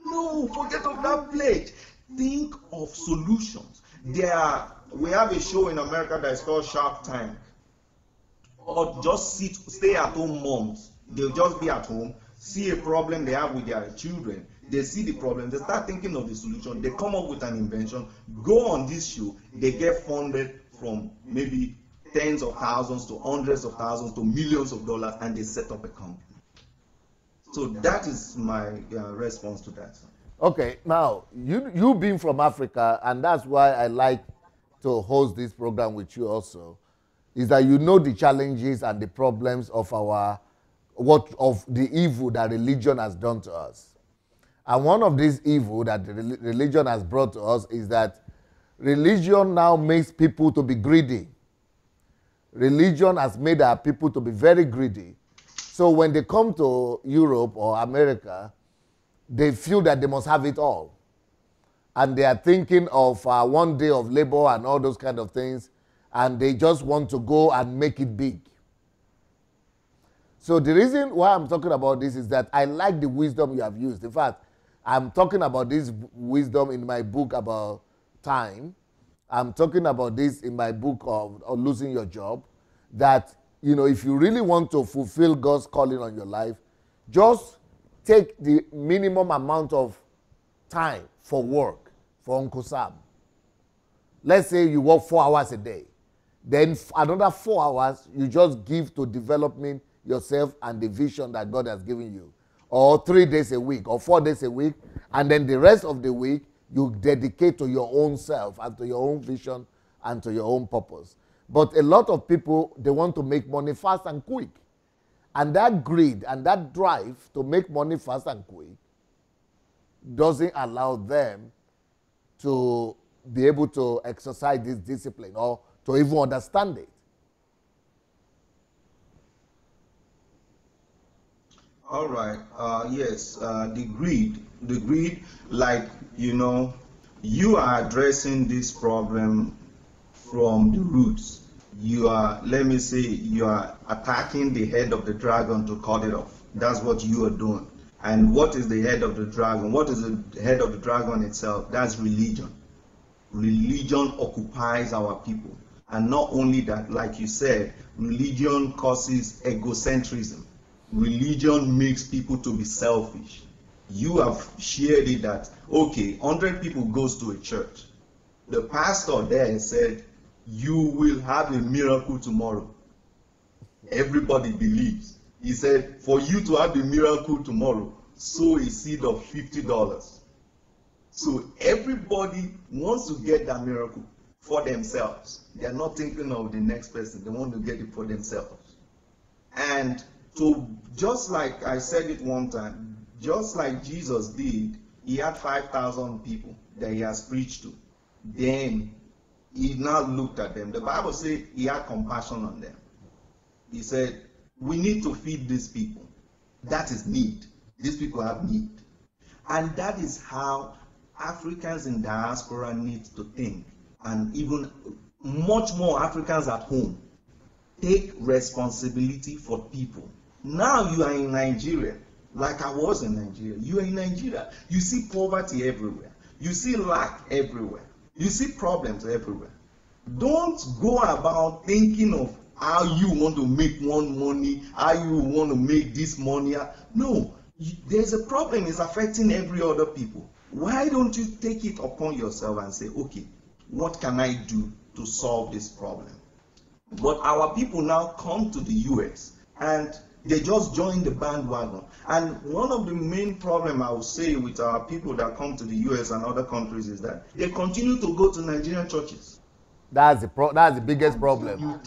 no, forget of that pledge. Think of solutions. We have a show in America that is called Shark Tank. Or just stay at home moms. They'll just be at home, see a problem they have with their children. They see the problem, they start thinking of the solution, they come up with an invention, go on this show, they get funded from maybe tens of thousands to hundreds of thousands to millions of dollars, and they set up a company. So that is my response to that. Okay, now you being from Africa, and that's why I like to host this program with you also, is that you know the challenges and the problems of of the evil that religion has done to us. And one of these evil that religion has brought to us is that religion now makes people to be greedy. Religion has made our people to be very greedy. So when they come to Europe or America, they feel that they must have it all. And they are thinking of one day of labor and all those kind of things, and they just want to go and make it big. So the reason why I'm talking about this is that I like the wisdom you have used. In fact, I'm talking about this wisdom in my book about time. I'm talking about this in my book of losing your job. That, if you really want to fulfill God's calling on your life, just take the minimum amount of time for work for Uncle Sam. Let's say you work 4 hours a day. Then another 4 hours, you just give to developing yourself and the vision that God has given you. Or 3 days a week, or 4 days a week. And then the rest of the week, you dedicate to your own self and to your own vision and to your own purpose. But a lot of people, they want to make money fast and quick. And that greed and that drive to make money fast and quick doesn't allow them to be able to exercise this discipline or to even understand it. All right. Yes. The greed, like, you are addressing this problem from the roots. You are attacking the head of the dragon to cut it off. That's what you are doing. And what is the head of the dragon? What is the head of the dragon itself? That's religion. Religion occupies our people. And not only that, like you said, religion causes egocentrism. Religion makes people to be selfish. You have shared it that, 100 people goes to a church. The pastor there said, you will have a miracle tomorrow. Everybody believes. He said, for you to have a miracle tomorrow, sow a seed of $50. So everybody wants to get that miracle for themselves. They are not thinking of the next person. They want to get it for themselves. And so just like I said it one time, just like Jesus did, he had 5,000 people that he has preached to. Then he now looked at them. The Bible says he had compassion on them. He said, we need to feed these people. That is need. These people have need. And that is how Africans in diaspora need to think. And even much more Africans at home. Take responsibility for people. Now you are in Nigeria, like I was in Nigeria. You are in Nigeria. You see poverty everywhere. You see lack everywhere. You see problems everywhere. Don't go about thinking of how you want to make one money, how you want to make this money. No, there's a problem. It's affecting every other people. Why don't you take it upon yourself and say, what can I do to solve this problem? But our people now come to the US and they just join the bandwagon. And one of the main problems I would say with our people that come to the US and other countries is that they continue to go to Nigerian churches. That's the biggest problem.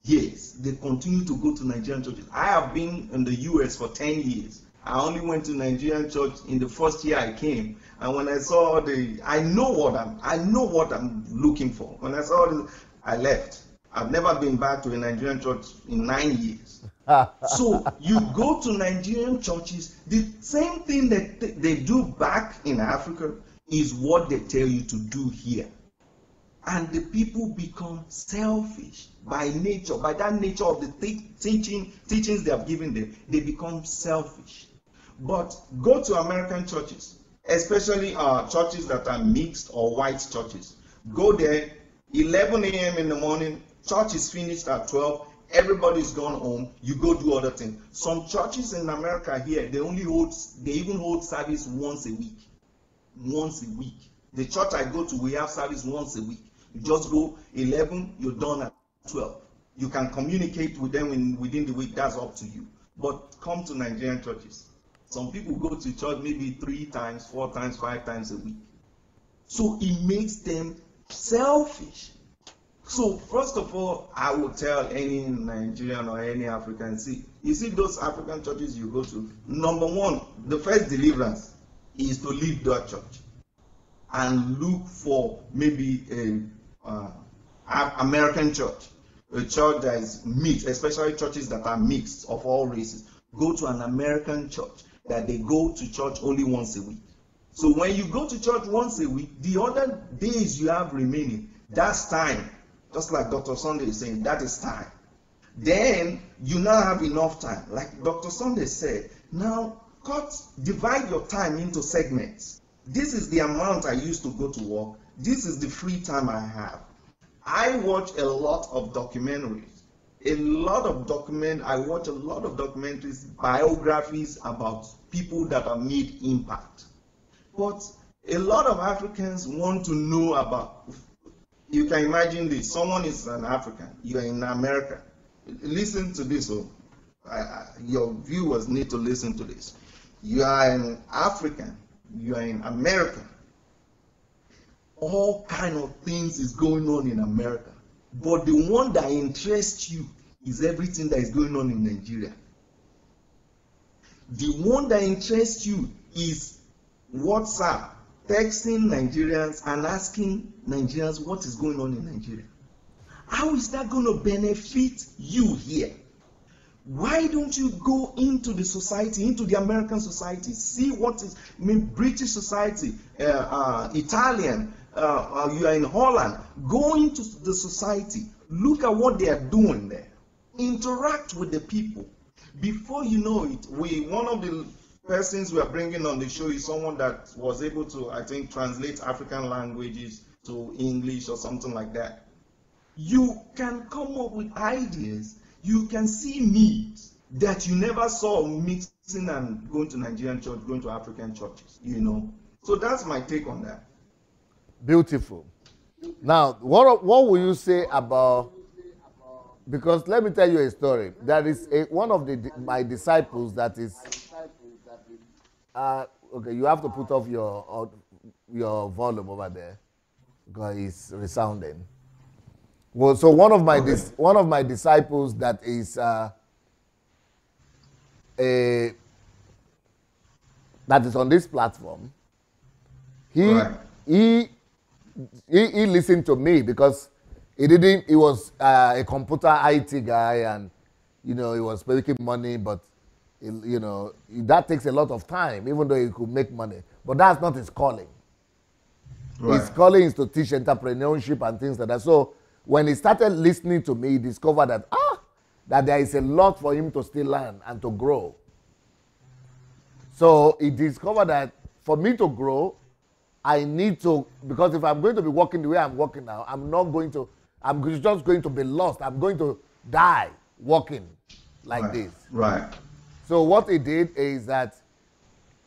Yes, they continue to go to Nigerian churches. I have been in the US for 10 years. I only went to Nigerian church in the first year I came. And when I saw I know what I'm looking for. When I saw I left. I've never been back to a Nigerian church in 9 years. So you go to Nigerian churches, the same thing that they do back in Africa is what they tell you to do here. And the people become selfish by nature, by that nature of the teachings they have given them. They become selfish. But go to American churches, especially churches that are mixed or white churches. Go there, 11 a.m. in the morning, church is finished at 12, everybody's gone home, you go do other things. Some churches in America here, they even hold service once a week. Once a week. The church I go to, we have service once a week. You just go 11, you're done at 12. You can communicate with them within the week, that's up to you. But come to Nigerian churches. Some people go to church maybe 3 times, 4 times, 5 times a week. So it makes them selfish. So first of all, I would tell any Nigerian or any African, you see those African churches you go to, number one, the first deliverance is to leave that church and look for maybe an American church, a church that is mixed, especially churches that are mixed of all races. Go to an American church that they go to church only once a week. So when you go to church once a week, the other days you have remaining, that's time. Just like Dr. Sunday is saying, that is time. Then you now have enough time. Like Dr. Sunday said, now divide your time into segments. This is the amount I used to go to work. This is the free time I have. I watch a lot of documentaries. I watch a lot of documentaries, biographies about people that have made impact. But a lot of Africans want to know about, you can imagine this, someone is an African, you're in America. Listen to this, your viewers need to listen to this. You are an African, you are in America. All kind of things is going on in America. But the one that interests you is everything that is going on in Nigeria. The one that interests you is WhatsApp, texting Nigerians and asking Nigerians what is going on in Nigeria. How is that going to benefit you here? Why don't you go into the society, into the American society, see what is, British society, Italian, you are in Holland, go into the society, look at what they are doing there, interact with the people. Before you know it, one of the persons we are bringing on the show is someone that was able to, I think, translate African languages to English or something like that. You can come up with ideas. You can see needs that you never saw mixing and going to Nigerian church, going to African churches, So that's my take on that. Beautiful. Now, what will you say about, because let me tell you a story. There is one of my disciples that is, okay, you have to put off your volume over there because it's resounding. Well, so one of my disciples that is on this platform, he listened to me because he was a computer IT guy, and he was making money, but that takes a lot of time, even though he could make money. But that's not his calling. Right. His calling is to teach entrepreneurship and things like that. So when he started listening to me, he discovered that there is a lot for him to still learn and to grow. So he discovered that for me to grow, I need to, because if I'm going to be working the way I'm working now, I'm just going to be lost. I'm going to die working like this. Right. So what he did is that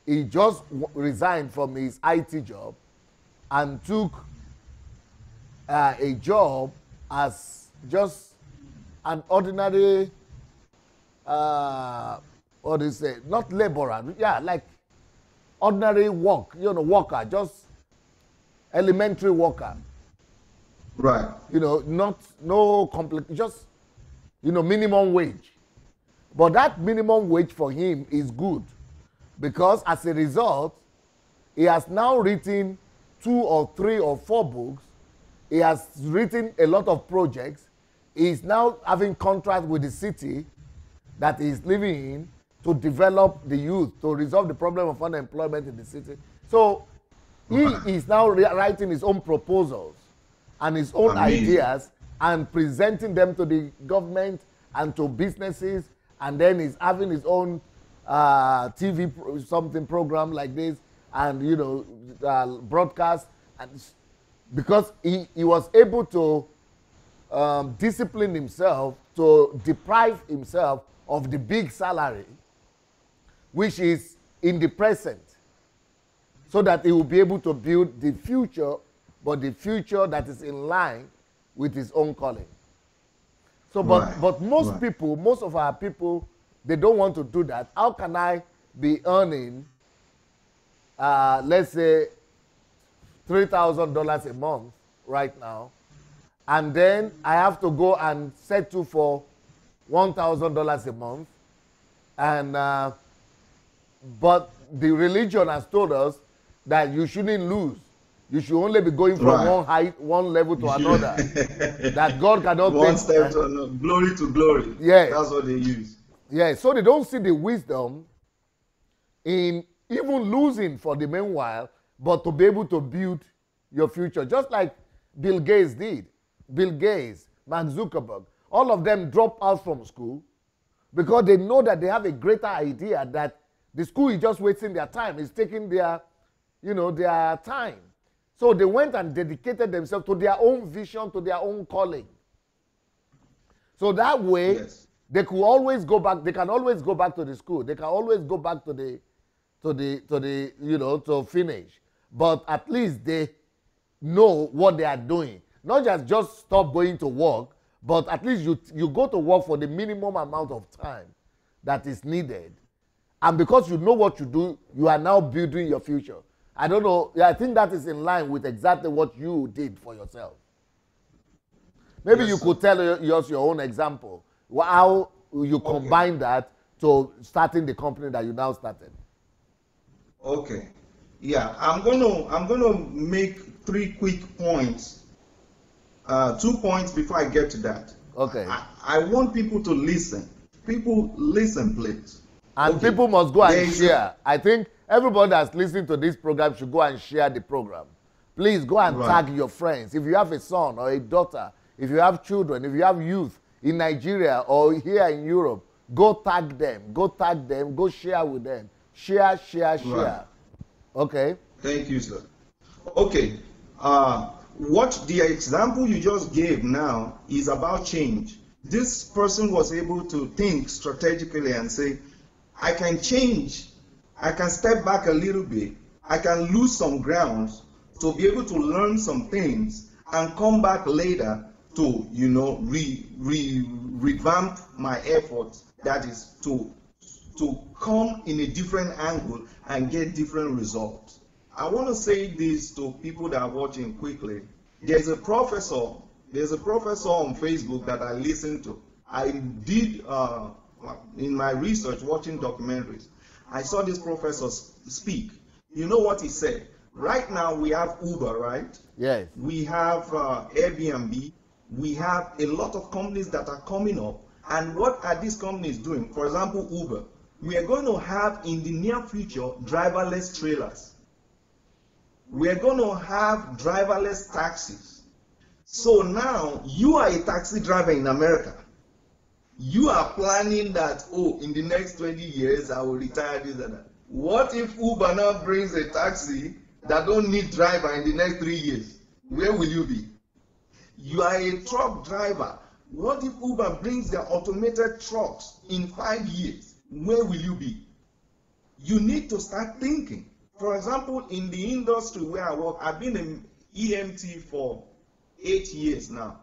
he just resigned from his IT job and took a job as just an ordinary, what do you say, not laborer, like ordinary worker, just elementary worker. Right. No complex, just, minimum wage. But that minimum wage for him is good because as a result, he has now written 2 or 3 or 4 books. He has written a lot of projects. He is now having contracts with the city that he is living in to develop the youth, to resolve the problem of unemployment in the city. So he is now writing his own proposals. and his own Amazing. ideas and presenting them to the government and to businesses, and then he's having his own TV something program like this, and broadcast, and because he was able to discipline himself to deprive himself of the big salary, which is in the present, so that he will be able to build the future, but the future that is in line with his own calling. So, but most people, most of our people, they don't want to do that. How can I be earning, let's say, $3,000 a month right now, and then I have to go and settle for $1,000 a month, and but the religion has told us that you shouldn't lose. You should only be going from one height, one level to another. That God cannot one step to another, glory to glory. Yeah, that's what they use. Yeah, so they don't see the wisdom in even losing for the meanwhile, but to be able to build your future, just like Bill Gates did. Bill Gates, Mark Zuckerberg, all of them drop out from school because they know that they have a greater idea that the school is just wasting their time. It's taking their, their time. So they went and dedicated themselves to their own vision, to their own calling. So that way, Yes. they could always go back. They can always go back to the school. They can always go back to to finish. But at least they know what they are doing. Not just stop going to work, but at least you go to work for the minimum amount of time that is needed. And because you know what you do, you are now building your future. I don't know. I think that is in line with exactly what you did for yourself. Maybe you could tell us your own example. How you combine that to starting the company that you now started. Okay. Yeah, I'm gonna make 3 quick points. 2 points before I get to that. Okay. I want people to listen. People listen, please. And people must go and share. I think everybody that's listening to this program should go and share the program. Please go and tag your friends. If you have a son or a daughter, if you have children, if you have youth in Nigeria or here in Europe, go tag them. Go tag them. Go share with them. Share. Right. Okay. Thank you, sir. Okay. What the example you just gave now is about change. This person was able to think strategically and say, I can change. I can step back a little bit. I can lose some grounds to be able to learn some things and come back later to, revamp my efforts. That is to come in a different angle and get different results. I want to say this to people that are watching quickly. There's a professor on Facebook that I listen to. I did in my research watching documentaries. I saw this professor speak. You know what he said? Right now we have Uber, right? Yes. We have Airbnb. We have a lot of companies that are coming up. And what are these companies doing? For example, Uber. We are going to have in the near future driverless trailers. We are going to have driverless taxis. So now you are a taxi driver in America. You are planning that, in the next 20 years I will retire this and that. What if Uber now brings a taxi that don't need driver in the next 3 years? Where will you be? You are a truck driver. What if Uber brings their automated trucks in 5 years? Where will you be? You need to start thinking. For example, in the industry where I work, I've been an EMT for 8 years now.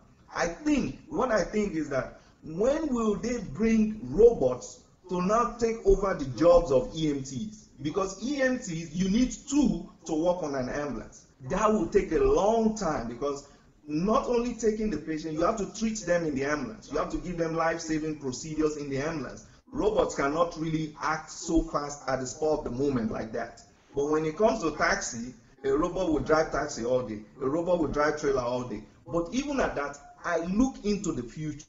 What I think is that when will they bring robots to now take over the jobs of EMTs? Because EMTs, you need 2 to work on an ambulance. That will take a long time because not only taking the patient, you have to treat them in the ambulance. You have to give them life-saving procedures in the ambulance. Robots cannot really act so fast at the spur of the moment like that. But when it comes to taxi, a robot will drive taxi all day. A robot will drive trailer all day. But even at that, I look into the future.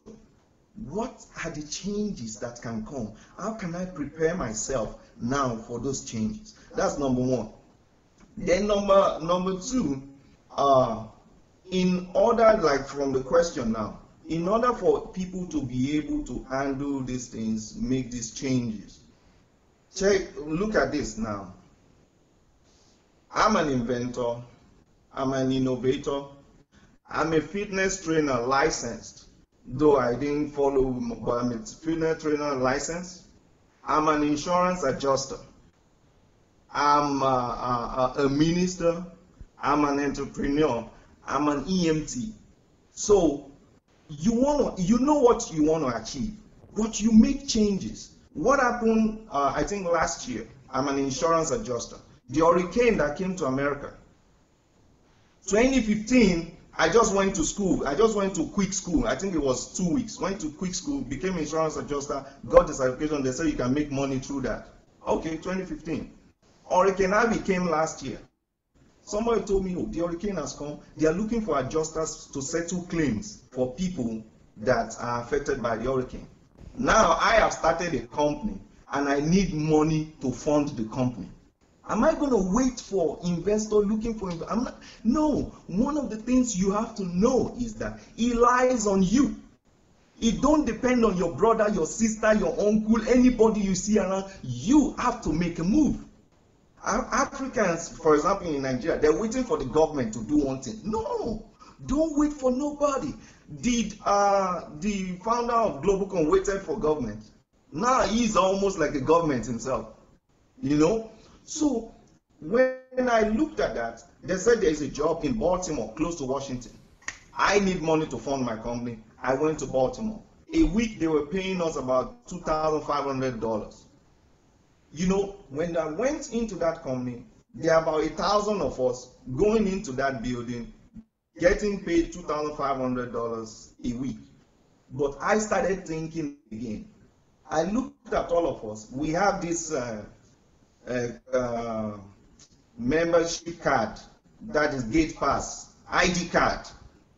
What are the changes that can come? How can I prepare myself now for those changes? That's number one. Then number two, in order, like from the question now, in order for people to be able to handle these things, make these changes, look at this now. I'm an inventor, I'm an innovator, I'm a fitness trainer licensed, though I didn't follow, but I'm a fitness trainer licensed. I'm an insurance adjuster. I'm a minister. I'm an entrepreneur. I'm an EMT. So you know what you want to achieve, but you make changes. What happened? I think last year. I'm an insurance adjuster. The hurricane that came to America. 2015. I just went to school. I just went to quick school. I think it was 2 weeks. Went to quick school, became insurance adjuster, got the certification. They said you can make money through that. Okay, 2015. Hurricane Harvey came last year. Somebody told me, oh, the hurricane has come. They are looking for adjusters to settle claims for people that are affected by the hurricane. Now I have started a company and I need money to fund the company. Am I going to wait for investor looking for? I'm not. No. One of the things you have to know is that it lies on you. It don't depend on your brother, your sister, your uncle, anybody you see around. You have to make a move. Africans, for example, in Nigeria, they're waiting for the government to do one thing. No, don't wait for nobody. Did the founder of Globacom waited for government? Now he's almost like a government himself. You know. So when I looked at that, they said there is a job in Baltimore, close to Washington. I need money to fund my company. I went to Baltimore. A week they were paying us about $2,500. You know, when I went into that company, there are about 1,000 of us going into that building, getting paid $2,500 a week. But I started thinking again. I looked at all of us. We have this membership card, that is gate pass, ID card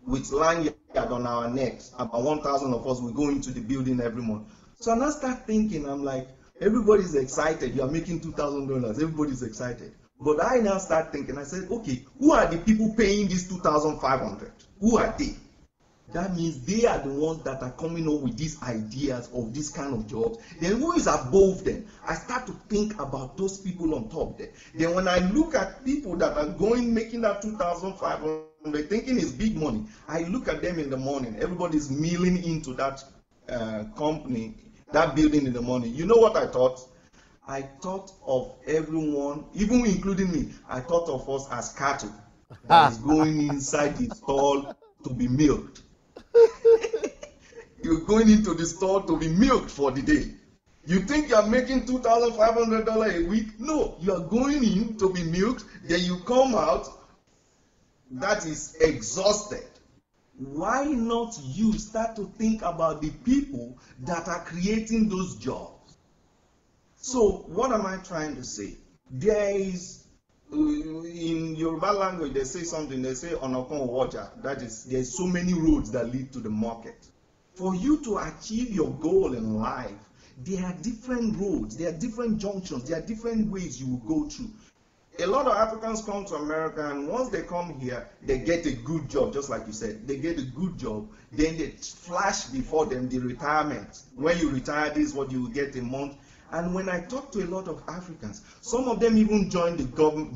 with lanyard on our necks. About 1,000 of us will go into the building every month. So I now start thinking, I'm like, everybody's excited. You are making $2,000. Everybody's excited. But I now start thinking, I said, okay, who are the people paying this $2,500? Who are they? That means they are the ones that are coming up with these ideas of this kind of jobs. Then who is above them? I start to think about those people on top there. Then when I look at people that are making that $2,500, thinking it's big money, I look at them in the morning. Everybody's milling into that company, that building in the morning. You know what I thought? I thought of everyone, even including me, I thought of us as cattle that is going inside the stall to be milked. You're going into the store to be milked for the day. You think you're making $2,500 a week? No, you are going in to be milked, then you come out, that is exhausted. Why not you start to think about the people that are creating those jobs? So what am I trying to say? There is, in Yoruba language, they say something, they say onokon waja, that is, there's so many roads that lead to the market. For you to achieve your goal in life, there are different roads, there are different junctions, there are different ways you will go through. A lot of Africans come to America, and once they come here, they get a good job, just like you said. They get a good job, then they flash before them the retirement. When you retire, this is what you will get a month. And when I talk to a lot of Africans, some of them even join the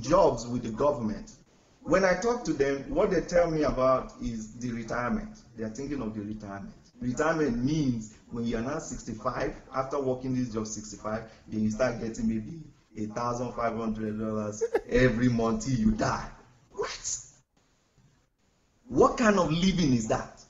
jobs with the government. When I talk to them, what they tell me about is the retirement. They are thinking of the retirement. Retirement means when you are now 65, after working this job 65, then you start getting maybe $1,500 every month till you die. What kind of living is that?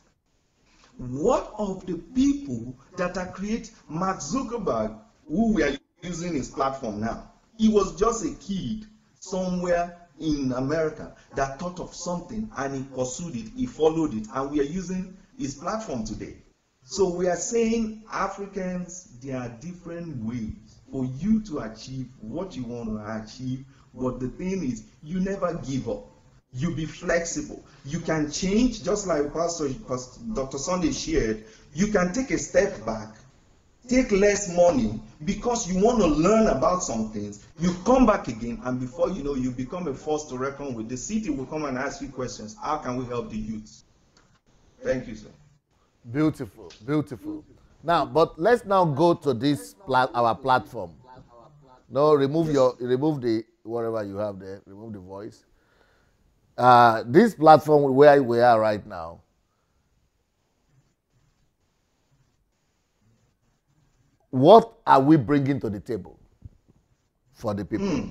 What of the people that are creating? Mark Zuckerberg, who we are using his platform now, he was just a kid somewhere in America that thought of something and he pursued it, he followed it, and we are using his platform today. So we are saying, Africans, there are different ways for you to achieve what you want to achieve, but the thing is, you never give up. You be flexible. You can change, just like Dr. Sunday shared. You can take a step back, take less money because you want to learn about some things. You come back again, and before you know, you become a force to reckon with. The city will come and ask you questions. How can we help the youth? Thank you, sir. Beautiful, beautiful. Now, but let's now go to this our platform. No, remove the whatever you have there. Remove the voice. This platform where we are right now. What are we bringing to the table for the people?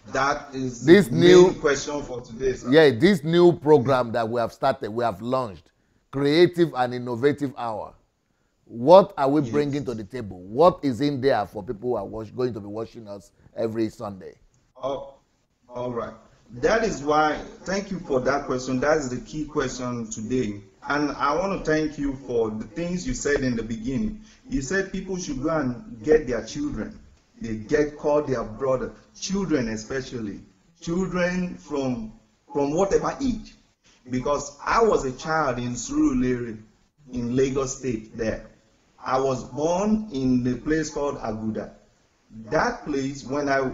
That is This the new main question for today, sir. Yeah, this new program that we have started, we have launched, Creative and Innovative Hour. What are we bringing to the table? What is in there for people who are going to be watching us every Sunday? Oh, all right. That is why, thank you for that question. That is the key question today. And I want to thank you for the things you said in the beginning. You said people should go and get their children. They call their brother, children especially, children from whatever age. Because I was a child in Surulere, in Lagos State there. I was born in the place called Aguda. That place, when I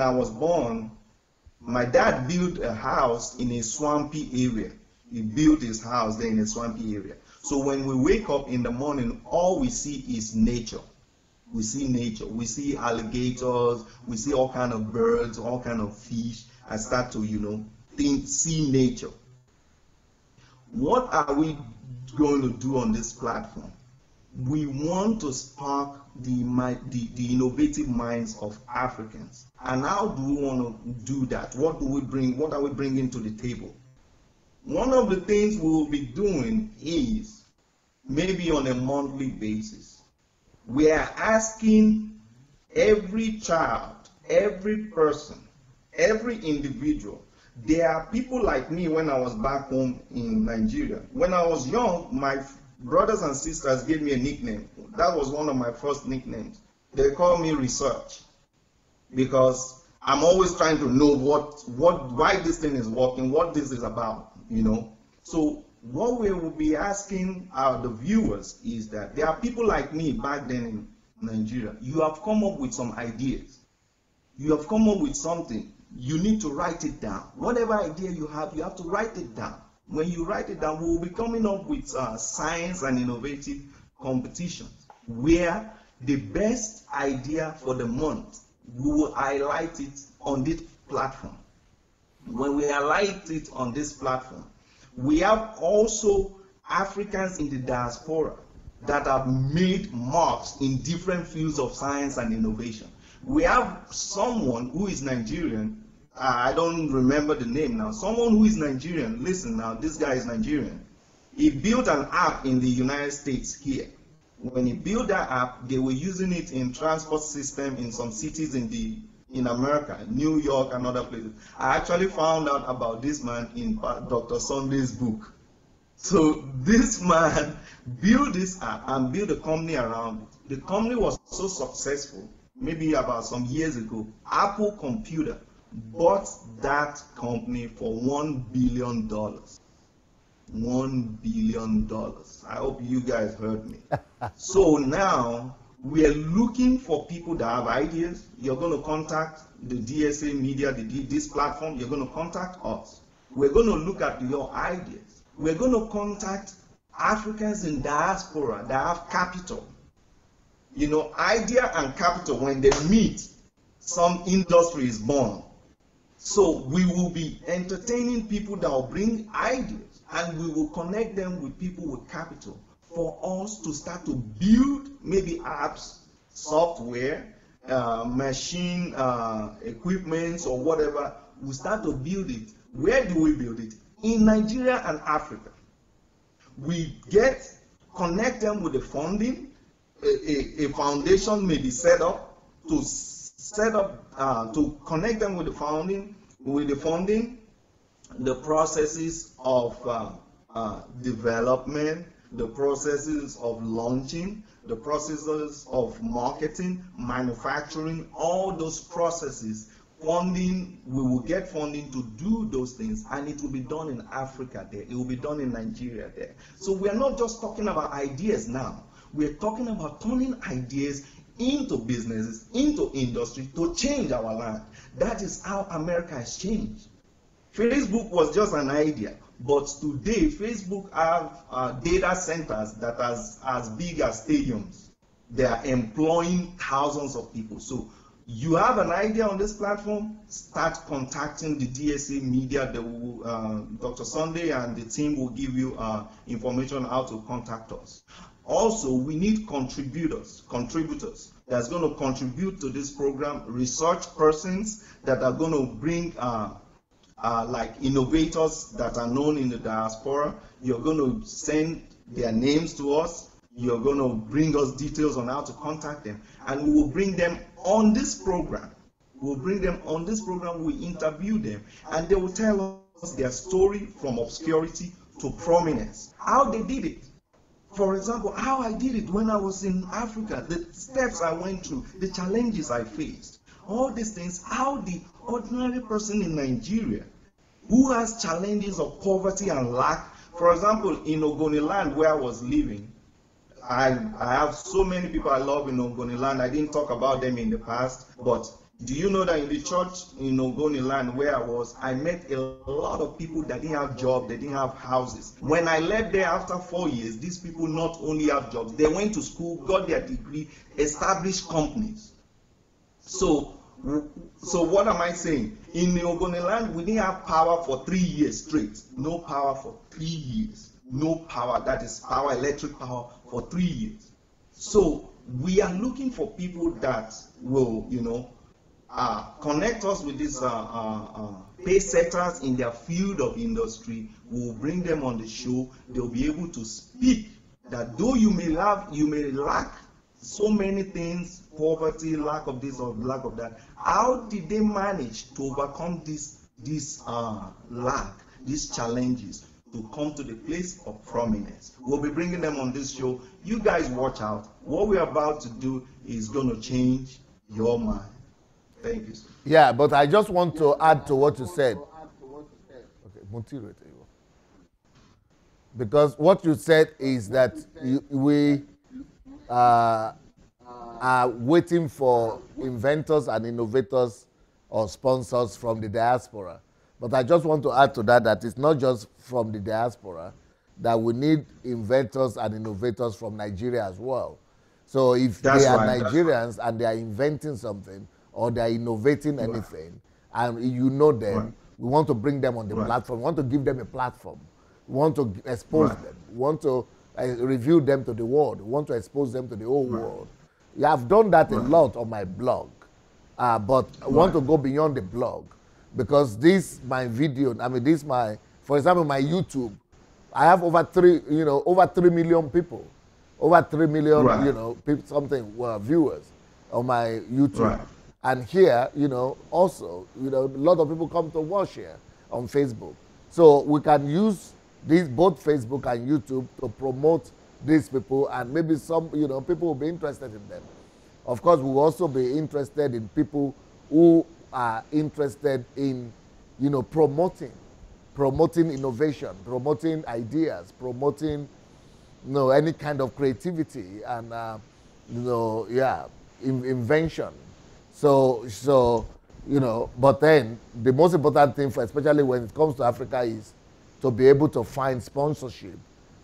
was born, my dad built a house in a swampy area. He built his house there in a swampy area. So when we wake up in the morning, all we see is nature. We see nature. We see alligators. We see all kind of birds, all kind of fish. I start to, see nature. What are we going to do on this platform? We want to spark the innovative minds of Africans. And how do we want to do that? What do we bring? What are we bringing to the table? One of the things we will be doing is, maybe on a monthly basis, we are asking every child, every person, every individual. There are people like me when I was back home in Nigeria. When I was young, my brothers and sisters gave me a nickname. That was one of my first nicknames. They call me Research, because I'm always trying to know why this thing is working, what this is about, So what we will be asking the viewers is that there are people like me back then in Nigeria. You have come up with some ideas. You have come up with something. You need to write it down. Whatever idea you have to write it down. When you write it down, we will be coming up with science and innovative competitions where the best idea for the month, we will highlight it on this platform. When we highlight it on this platform, we have also Africans in the diaspora that have made marks in different fields of science and innovation. We have someone who is Nigerian. I don't remember the name now. Someone who is Nigerian. Listen now, this guy is Nigerian. He built an app in the United States here. When he built that app, they were using it in transport system in some cities in America, New York and other places. I actually found out about this man in Dr. Sunday's book. So this man built this app and built a company around it. The company was so successful, maybe about some years ago, Apple Computer bought that company for $1 billion. $1 billion. I hope you guys heard me. So now we are looking for people that have ideas. You're going to contact the DSA media, this platform. You're going to contact us. We're going to look at your ideas. We're going to contact Africans in diaspora that have capital. Idea and capital, when they meet, some industry is born. So we will be entertaining people that will bring ideas, and we will connect them with people with capital for us to start to build maybe apps, software, machine equipment or whatever. We start to build it. Where do we build it? In Nigeria and Africa. We connect them with the funding. A foundation may be set up to connect them with the funding, the processes of development, the processes of launching, the processes of marketing, manufacturing, all those processes. Funding, we will get funding to do those things, and it will be done in Africa there. It will be done in Nigeria there. So we are not just talking about ideas now. We're talking about turning ideas into businesses, into industry to change our land. That is how America has changed. Facebook was just an idea, but today Facebook have data centers that are as big as stadiums. They are employing thousands of people. So you have an idea on this platform, start contacting the DSA media. Dr. Sunday and the team will give you information on how to contact us. Also, we need contributors that's going to contribute to this program, research persons that are going to bring like innovators that are known in the diaspora. You're going to send their names to us. You're going to bring us details on how to contact them, and we will bring them on this program. We'll bring them on this program, we interview them, and they will tell us their story from obscurity to prominence, how they did it. For example, how I did it when I was in Africa, the steps I went through, the challenges I faced, all these things, how the ordinary person in Nigeria who has challenges of poverty and lack. For example, in Ogoniland where I was living, I have so many people I love in Ogoniland. I didn't talk about them in the past, but do you know that in the church in Ogoniland where I was, I met a lot of people that didn't have jobs, they didn't have houses. When I left there after 4 years, these people not only have jobs, they went to school, got their degree, established companies. So what am I saying? In the Ogoniland, we didn't have power for 3 years straight. No power for 3 years. No power, that is power, electric power for 3 years. So we are looking for people that will, connect us with these pace setters in their field of industry. We'll bring them on the show. They'll be able to speak that though you may lack so many things, poverty, lack of this or lack of that, how did they manage to overcome this lack, these challenges, to come to the place of prominence? We'll be bringing them on this show. You guys watch out. What we're about to do is going to change your mind. Thank you, sir. Yeah, but I just want to add to what you said. Okay, because what you said is that we are waiting for inventors and innovators or sponsors from the diaspora. But I just want to add to that it's not just from the diaspora, that we need inventors and innovators from Nigeria as well. So if they are Nigerians and they are inventing something or they are innovating anything, and you know them, we want to bring them on the platform. We want to give them a platform. We want to expose them. We want to review them to the world. We want to expose them to the whole world. Yeah, I've done that a lot on my blog, but I want to go beyond the blog, because my video, for example, my YouTube, I have over 3 million people, over 3 million, viewers on my YouTube. And here, also, a lot of people come to watch here on Facebook. So we can use both Facebook and YouTube to promote these people, and maybe some, people will be interested in them. Of course, we'll also be interested in people who are interested in, promoting innovation, promoting ideas, promoting, any kind of creativity and, invention. So, but then the most important thing, especially when it comes to Africa, is to be able to find sponsorship,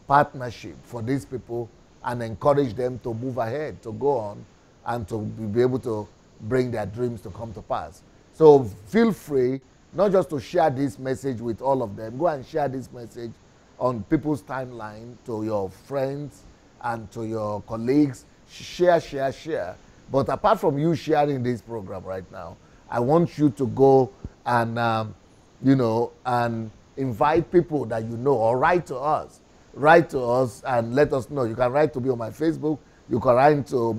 partnership for these people and encourage them to move ahead, to go on, and to be able to bring their dreams to come to pass. So feel free not just to share this message with all of them. Go and share this message on people's timeline to your friends and to your colleagues. Share. But apart from you sharing this program right now, I want you to go and, and invite people that you know, or write to us. Write to us and let us know. You can write to me on my Facebook. You can write to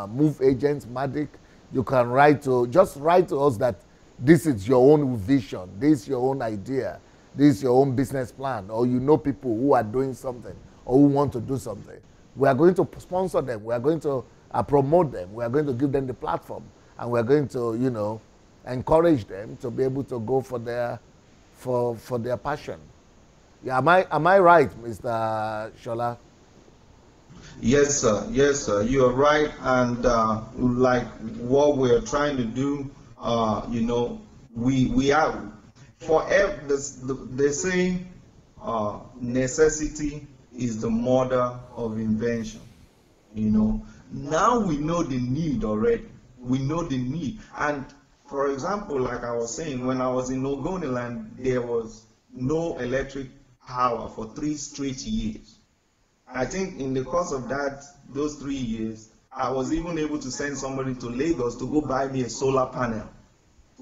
Move Agents, Matic. You can write to us that this is your own vision, this is your own idea, this is your own business plan, or people who are doing something or who want to do something. We are going to sponsor them. We are going to promote them. We are going to give them the platform, and we are going to, encourage them to be able to go for their passion. Yeah, am I right, Mr. Sola? Yes, sir. Yes, sir. You are right. And like what we're trying to do, we have they say necessity is the mother of invention. Now we know the need already. We know the need. And for example, like I was saying, when I was in Ogoniland, there was no electric power for 3 straight years. I think in the course of those 3 years, I was even able to send somebody to Lagos to go buy me a solar panel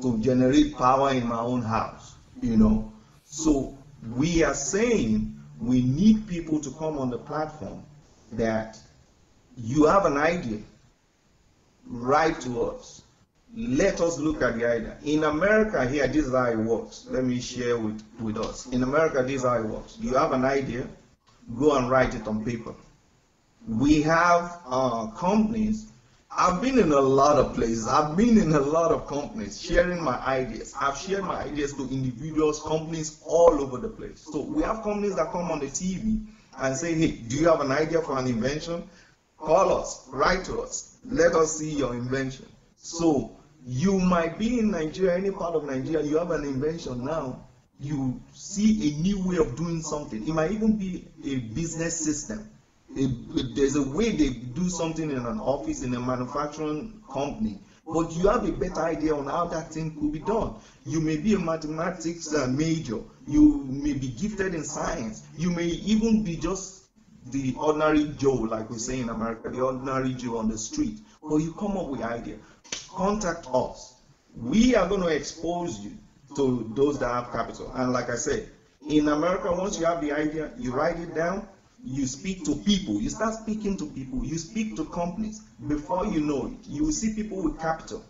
to generate power in my own house. So we are saying we need people to come on the platform that you have an idea, write to us. Let us look at the idea. In America here, this is how it works. Let me share with us. In America, this is how it works. You have an idea, go and write it on paper. We have companies. I've been in a lot of places. I've been in a lot of companies sharing my ideas. I've shared my ideas to individuals, companies all over the place. So we have companies that come on the TV and say, hey, do you have an idea for an invention? Call us, write to us, let us see your invention. So you might be in Nigeria, any part of Nigeria, you have an invention now. You see a new way of doing something. It might even be a business system. There's a way they do something in an office, in a manufacturing company, but you have a better idea on how that thing could be done. You may be a mathematics major. You may be gifted in science. You may even be just the ordinary Joe, like we say in America, the ordinary Joe on the street. But you come up with idea. Contact us. We are going to expose you to those that have capital. And like I said, in America, once you have the idea, you write it down, you speak to people, you start speaking to people, you speak to companies. Before you know it, you will see people with capital.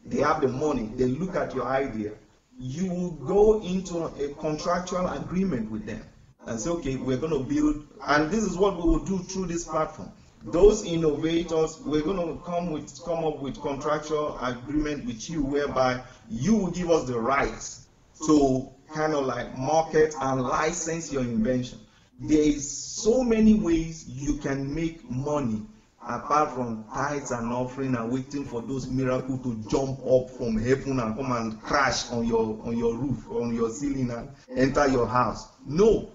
They have the money, they look at your idea. You will go into a contractual agreement with them and say, okay, we're going to build, and this is what we will do through this platform. Those innovators, we're going to come up with contractual agreement with you whereby you will give us the rights to kind of like market and license your invention. There is so many ways you can make money apart from tithes and offering and waiting for those miracles to jump up from heaven and come and crash on your roof, on your ceiling and enter your house. No.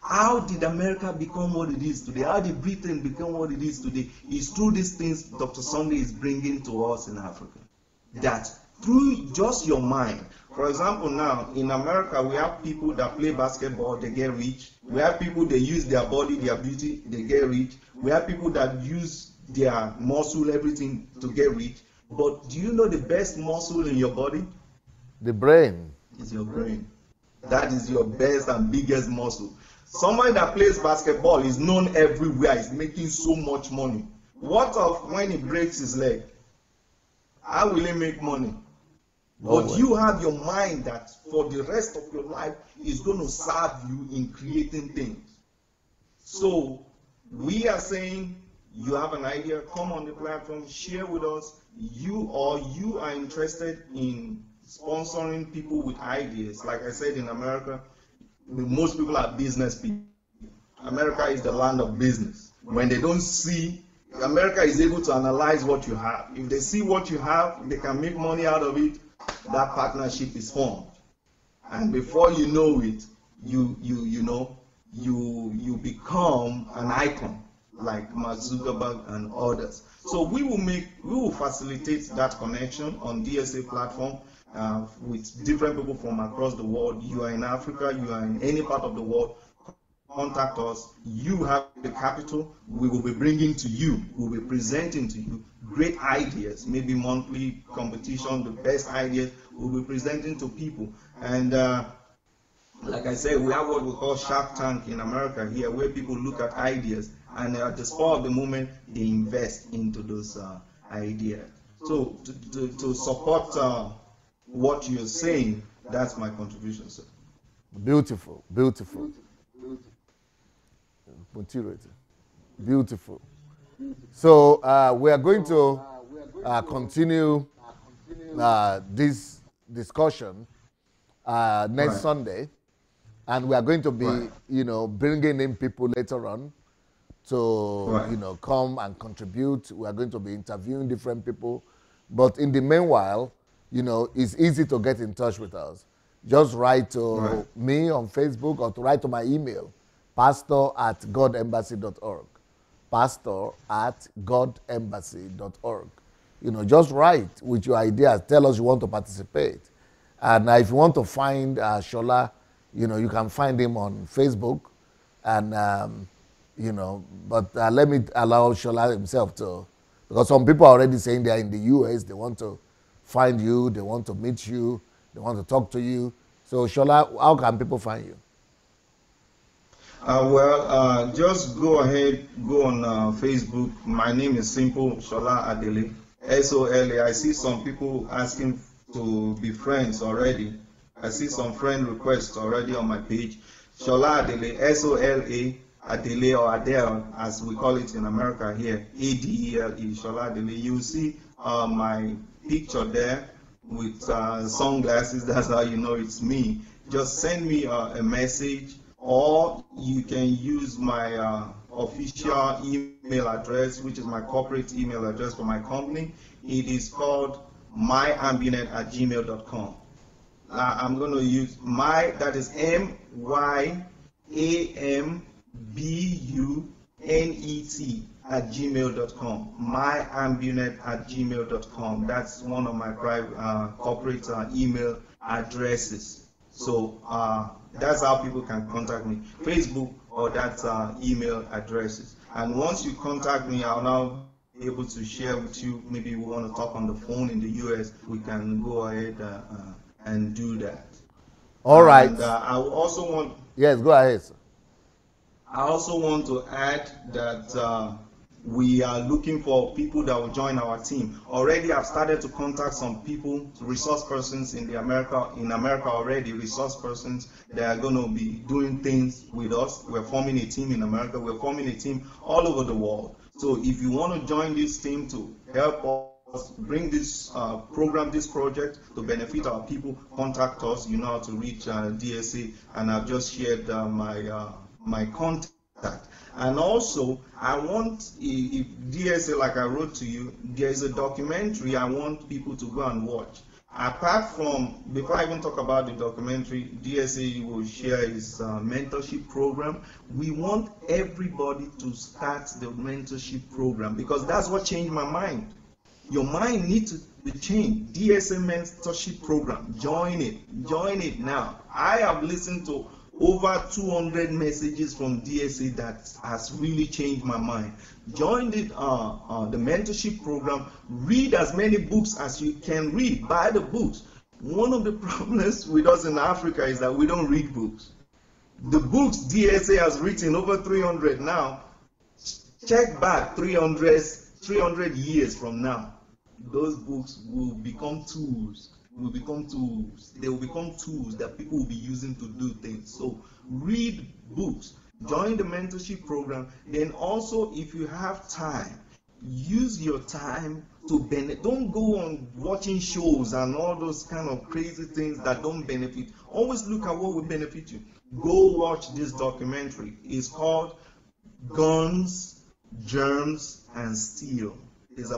How did America become what it is today? How did Britain become what it is today? It's through these things Dr. Sunday is bringing to us in Africa. That through just your mind. For example, now in America, we have people that play basketball, they get rich. We have people that use their body, their beauty, they get rich. We have people that use their muscle, everything to get rich. But do you know the best muscle in your body? The brain. Is your brain. That is your best and biggest muscle. Somebody that plays basketball is known everywhere, is making so much money. What of when he breaks his leg? How will he make money? But you have your mind that for the rest of your life is going to serve you in creating things. So we are saying you have an idea, come on the platform, share with us. You are interested in sponsoring people with ideas. Like I said, in America, most people are business people. America is the land of business. When they don't see, America is able to analyze what you have. If they see what you have, they can make money out of it. That partnership is formed, and before you know it, you become an icon like Mark Zuckerberg and others. So we will facilitate that connection on DSA platform with different people from across the world. You are in Africa, you are in any part of the world, contact us. You have the capital, we will be bringing to you, we will be presenting to you great ideas, maybe monthly competition, the best ideas, we'll be presenting to people. And like I said, we have what we call Shark Tank in America here, where people look at ideas and at the spur of the moment, they invest into those ideas. So to support what you're saying, that's my contribution, sir. Beautiful, beautiful. Beautiful. So we are going to continue this discussion next Sunday, and we are going to be, bringing in people later on to, Right. come and contribute. We are going to be interviewing different people. But in the meanwhile, it's easy to get in touch with us. Just write Right. to me on Facebook or to write to my email, pastor@godembassy.org. Pastor@godembassy.org. Just write with your ideas. Tell us you want to participate. And if you want to find Sola, you can find him on Facebook. And, but let me allow Sola himself to, because some people are already saying they are in the US, they want to find you, they want to meet you, they want to talk to you. So, Sola, how can people find you? Just go ahead, go on Facebook. My name is simple, Sola Adele. Sola. I see some people asking to be friends already. I see some friend requests already on my page. Sola Adele, Sola Adele or Adele, as we call it in America here, Adele, Sola Adele. You see my picture there with sunglasses. That's how you know it's me. Just send me a message, or you can use my official email address, which is my corporate email address for my company. It is called myambunet@gmail.com. I'm going to use that is myambunet@gmail.com. myambunet@gmail.com. That's one of my private corporate email addresses. So that's how people can contact me. Facebook or that email addresses. And once you contact me, I'll now be able to share with you. Maybe we want to talk on the phone in the US. We can go ahead and do that. All right. And I also want. Yes, go ahead, sir. I also want to add that we are looking for people that will join our team. Already, I've started to contact some people, resource persons in America already, resource persons that are going to be doing things with us. We're forming a team in America. We're forming a team all over the world. So if you want to join this team to help us bring this program, this project to benefit our people, contact us. You know how to reach DSA, and I've just shared my contact. And also, I want, if DSA, like I wrote to you, there's a documentary I want people to go and watch. Apart from, before I even talk about the documentary, DSA will share his mentorship program. We want everybody to start the mentorship program, because that's what changed my mind. Your mind needs to be changed. DSA mentorship program, join it now. I have listened to over 200 messages from DSA that has really changed my mind. Join the mentorship program. Read as many books as you can read. Buy the books. One of the problems with us in Africa is that we don't read books. The books DSA has written, over 300 now. Check back 300 years from now. Those books will become tools. They will become tools that people will be using to do things. So read books, join the mentorship program. Then also, if you have time, use your time to benefit. Don't go on watching shows and all those kind of crazy things that don't benefit. Always look at what will benefit you. Go watch this documentary. It's called Guns, Germs, and Steel. Is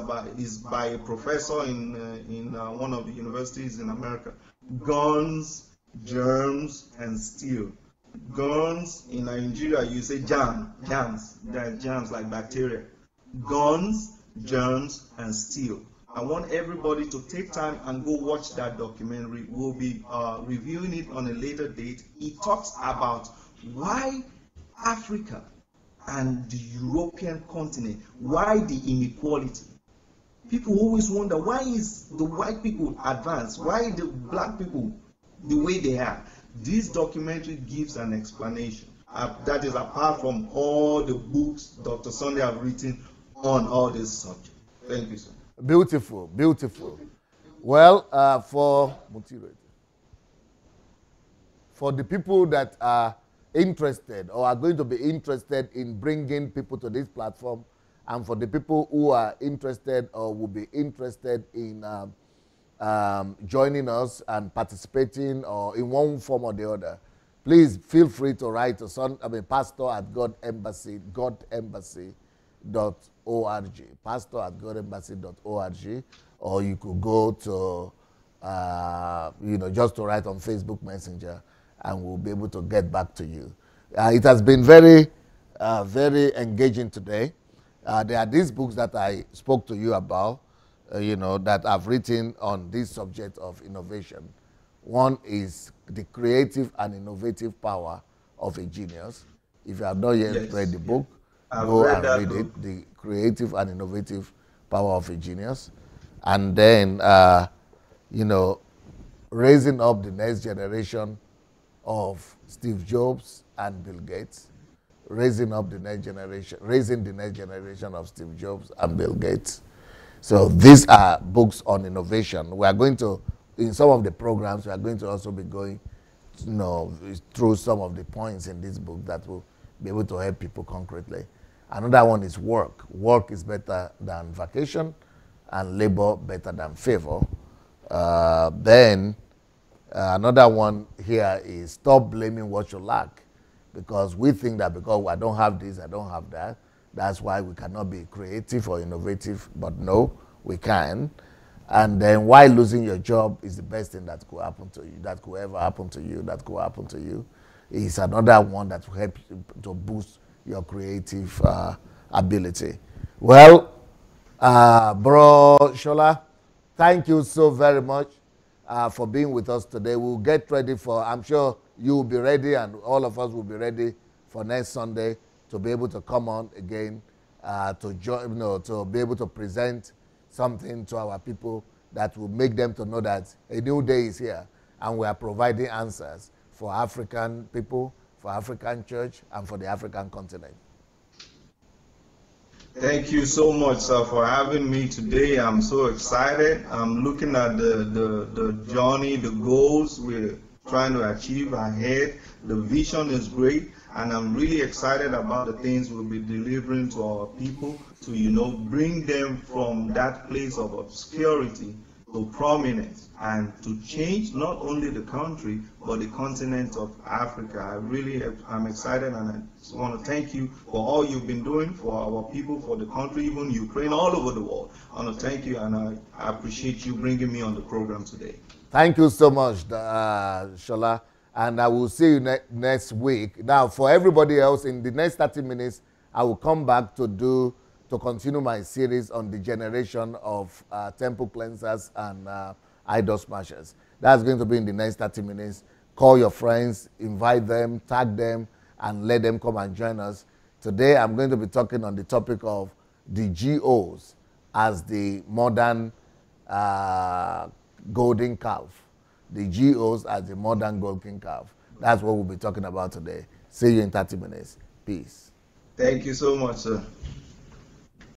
by a professor in one of the universities in America. Guns, Germs, and Steel. Guns, in Nigeria you say germs. They're germs like bacteria. Guns, germs, and steel. I want everybody to take time and go watch that documentary. We'll be reviewing it on a later date. It talks about why Africa and the European continent, why the inequality. People always wonder, why is the white people advanced? Why the black people the way they are? This documentary gives an explanation. That is apart from all the books Dr. Sunday have written on all this subject. Thank you, sir. Beautiful, beautiful. Well, for the people that are interested or are going to be interested in bringing people to this platform, and for the people who are interested or will be interested in joining us and participating or in one form or the other, please feel free to write to pastor at godembassy.org, pastor at godembassy.org, or you could go to, just to write on Facebook Messenger, and we'll be able to get back to you. It has been very, very engaging today. There are these books that I spoke to you about, that I've written on this subject of innovation. One is The Creative and Innovative Power of a Genius. If you have not yet read the book, go and read it. The Creative and Innovative Power of a Genius. And then, raising up the next generation of Steve Jobs and Bill Gates. Raising the next generation of Steve Jobs and Bill Gates. So these are books on innovation. We are going to, in some of the programs, we are going to also be going, through some of the points in this book that will be able to help people concretely. Another one is work. Work is better than vacation, and labor better than favor. Then another one here is stop blaming what you lack, because we think that because I don't have this, I don't have that, that's why we cannot be creative or innovative. But no, we can. And then why losing your job is the best thing that could happen to you, that could ever happen to you, that could happen to you, is another one that will help you to boost your creative ability. Well, Bro Sola, thank you so very much for being with us today. We'll get ready for, I'm sure you will be ready, and all of us will be ready for next Sunday to be able to come on again to join, to be able to present something to our people that will make them to know that a new day is here, and we are providing answers for African people, for African church, and for the African continent. Thank you so much, sir, for having me today. I'm so excited. I'm looking at the journey, the goals we're trying to achieve ahead. The vision is great, and I'm really excited about the things we'll be delivering to our people to, bring them from that place of obscurity to prominence, and to change not only the country but the continent of Africa. I'm excited, and I just want to thank you for all you've been doing for our people, for the country, even Ukraine, all over the world. I want to thank you, and I appreciate you bringing me on the program today. Thank you so much, Sola, and I will see you next week. Now, for everybody else, in the next 30 minutes, I will come back to continue my series on the generation of temple cleansers and idol smashers. That's going to be in the next 30 minutes. Call your friends, invite them, tag them, and let them come and join us. Today, I'm going to be talking on the topic of the GOs as the modern golden calf. The GOs as the modern golden calf. That's what we'll be talking about today. See you in 30 minutes. Peace. Thank you so much, sir.